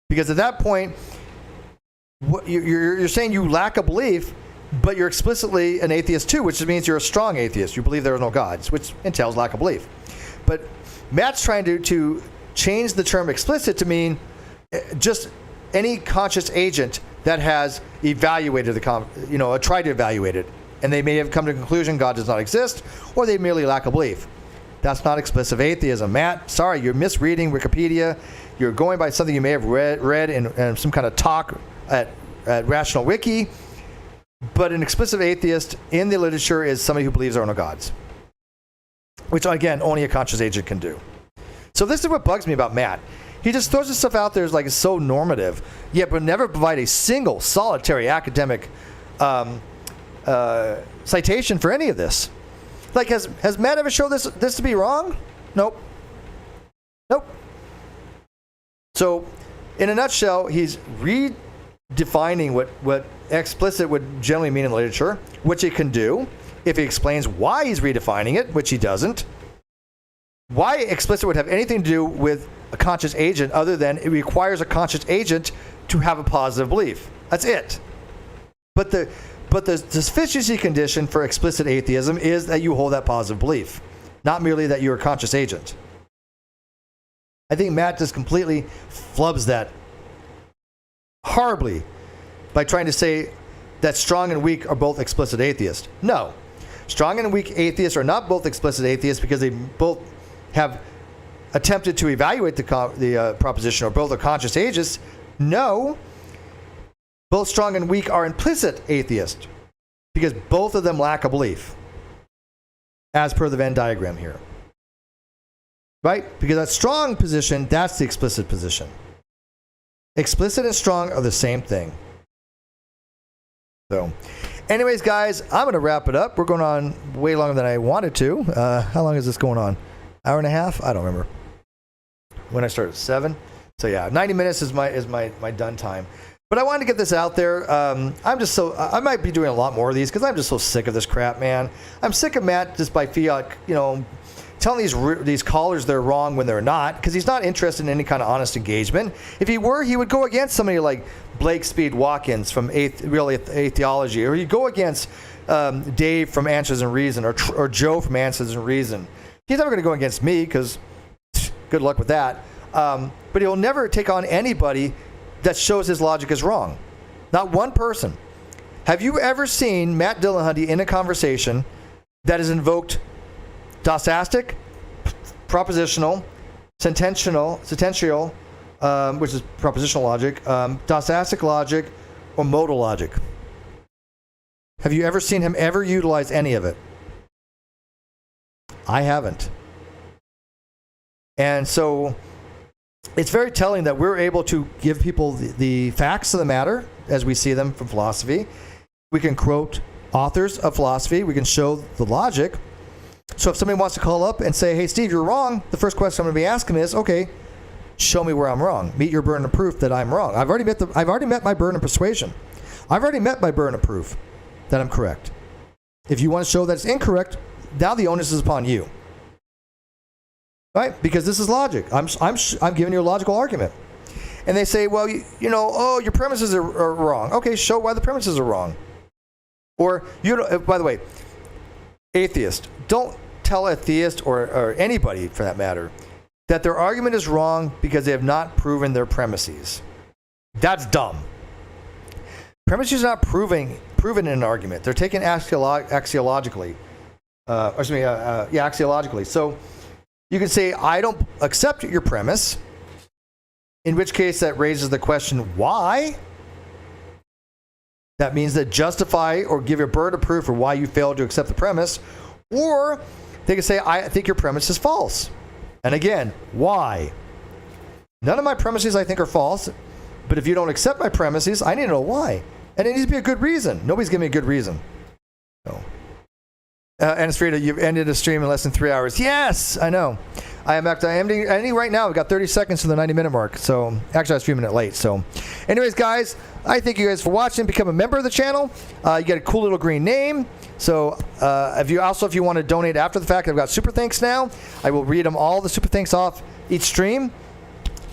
Because at that point, you're saying you lack a belief, but you're explicitly an atheist too, which means you're a strong atheist. You believe there are no gods, which entails lack of belief. But Matt's trying to change the term explicit to mean just any conscious agent that has evaluated tried to evaluate it, and they may have come to the conclusion God does not exist, or they merely lack a belief. That's not explicit atheism. Matt, sorry, you're misreading Wikipedia. You're going by something you may have read in some kind of talk at Rational Wiki. But an explicit atheist in the literature is somebody who believes there are no gods, which, again, only a conscious agent can do. So this is what bugs me about Matt. He just throws this stuff out there as like it's so normative, yet but never provide a single solitary academic citation for any of this. Like, has Matt ever shown this to be wrong? Nope. So, in a nutshell, he's redefining what explicit would generally mean in the literature, which he can do if he explains why he's redefining it, which he doesn't. Why explicit would have anything to do with a conscious agent other than it requires a conscious agent to have a positive belief. That's it. But the sufficiency condition for explicit atheism is that you hold that positive belief, not merely that you're a conscious agent. I think Matt just completely flubs that horribly by trying to say that strong and weak are both explicit atheists. No. Strong and weak atheists are not both explicit atheists because they both have attempted to evaluate the proposition, or both are conscious agents. No. Both strong and weak are implicit atheists because both of them lack a belief, as per the Venn diagram here. Right? Because that strong position, that's the explicit position. Explicit and strong are the same thing. So, anyways, guys, I'm going to wrap it up. We're going on way longer than I wanted to. How long is this going on? Hour and a half? I don't remember. When I started at 7. So yeah, 90 minutes is my done time. But I wanted to get this out there. I might be doing a lot more of these because I'm just so sick of this crap, man. I'm sick of Matt just by fiat, telling these callers they're wrong when they're not, because he's not interested in any kind of honest engagement. If he were, he would go against somebody like Blake Speed Watkins from Real Atheology, or he'd go against Dave from Answers and Reason, or Joe from Answers and Reason. He's never going to go against me because good luck with that. But he'll never take on anybody that shows his logic is wrong. Not one person. Have you ever seen Matt Dillahunty in a conversation that has invoked dosastic, propositional, sentential, which is propositional logic, dosastic logic, or modal logic? Have you ever seen him ever utilize any of it? I haven't. And so it's very telling that we're able to give people the facts of the matter as we see them from philosophy. We can quote authors of philosophy. We can show the logic. So if somebody wants to call up and say, hey, Steve, you're wrong, the first question I'm going to be asking is, okay, show me where I'm wrong. Meet your burden of proof that I'm wrong. I've already met my burden of persuasion. I've already met my burden of proof that I'm correct. If you want to show that it's incorrect, now the onus is upon you. Right? Because this is logic. I'm giving you a logical argument. And they say, well, your premises are wrong. Okay, show why the premises are wrong. Or, by the way, atheist, don't tell a theist or anybody for that matter that their argument is wrong because they have not proven their premises. That's dumb. Premises are not proven in an argument. They're taken axiologically. Axiologically. So you can say, I don't accept your premise, in which case that raises the question, why? That means that justify or give your burden of proof for why you failed to accept the premise. Or they can say, I think your premise is false. And again, why? None of my premises I think are false, but if you don't accept my premises, I need to know why. And it needs to be a good reason. Nobody's giving me a good reason. So. And it's Frida, you've ended a stream in less than 3 hours. Yes, I know. I am ending right now. We've got 30 seconds to the 90-minute mark. So actually, I was a few minutes late. So anyways, guys, I thank you guys for watching. Become a member of the channel. You get a cool little green name. So if you want to donate after the fact, I've got super thanks now. I will read them all the super thanks off each stream.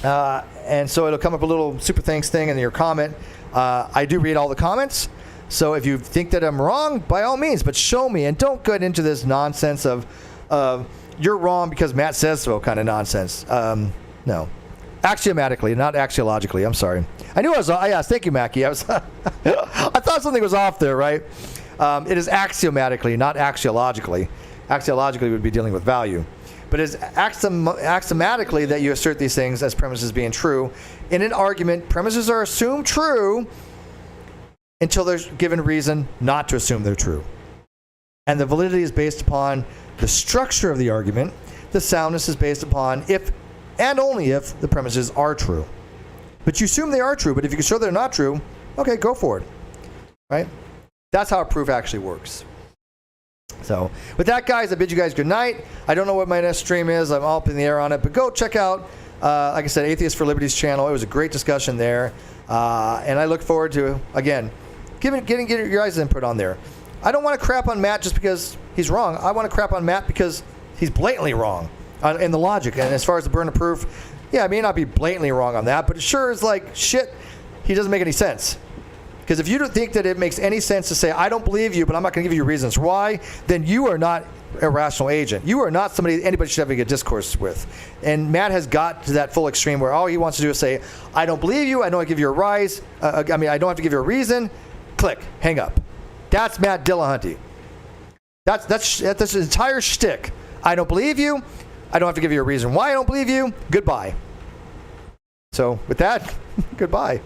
And so it'll come up a little super thanks thing in your comment. I do read all the comments. So if you think that I'm wrong, by all means, but show me, and don't get into this nonsense of you're wrong because Matt says so kind of nonsense. No. Axiomatically, not axiologically. I'm sorry. I knew I was off. Yes, thank you, Mackie. I thought something was off there, right? It is axiomatically, not axiologically. Axiologically would be dealing with value. But it's axiomatically that you assert these things as premises being true. In an argument, premises are assumed true until there's given reason not to assume they're true. And the validity is based upon the structure of the argument. The soundness is based upon if and only if the premises are true. But you assume they are true, but if you can show they're not true, okay, go for it. Right? That's how a proof actually works. So with that, guys, I bid you guys good night. I don't know what my next stream is. I'm all up in the air on it. But go check out, like I said, Atheist for Liberty's channel. It was a great discussion there. And I look forward to, again, getting your guys' input on there. I don't want to crap on Matt just because he's wrong. I want to crap on Matt because he's blatantly wrong in the logic. And as far as the burden of proof, yeah, I may not be blatantly wrong on that, but it sure is like, shit, he doesn't make any sense. Because if you don't think that it makes any sense to say, I don't believe you, but I'm not going to give you reasons why, then you are not a rational agent. You are not somebody anybody should have a good discourse with. And Matt has got to that full extreme where all he wants to do is say, I don't believe you, I don't give you a rise, I don't have to give you a reason, click, hang up. That's Matt Dillahunty. That's his entire shtick. I don't believe you, I don't have to give you a reason why I don't believe you, goodbye. So with that, goodbye.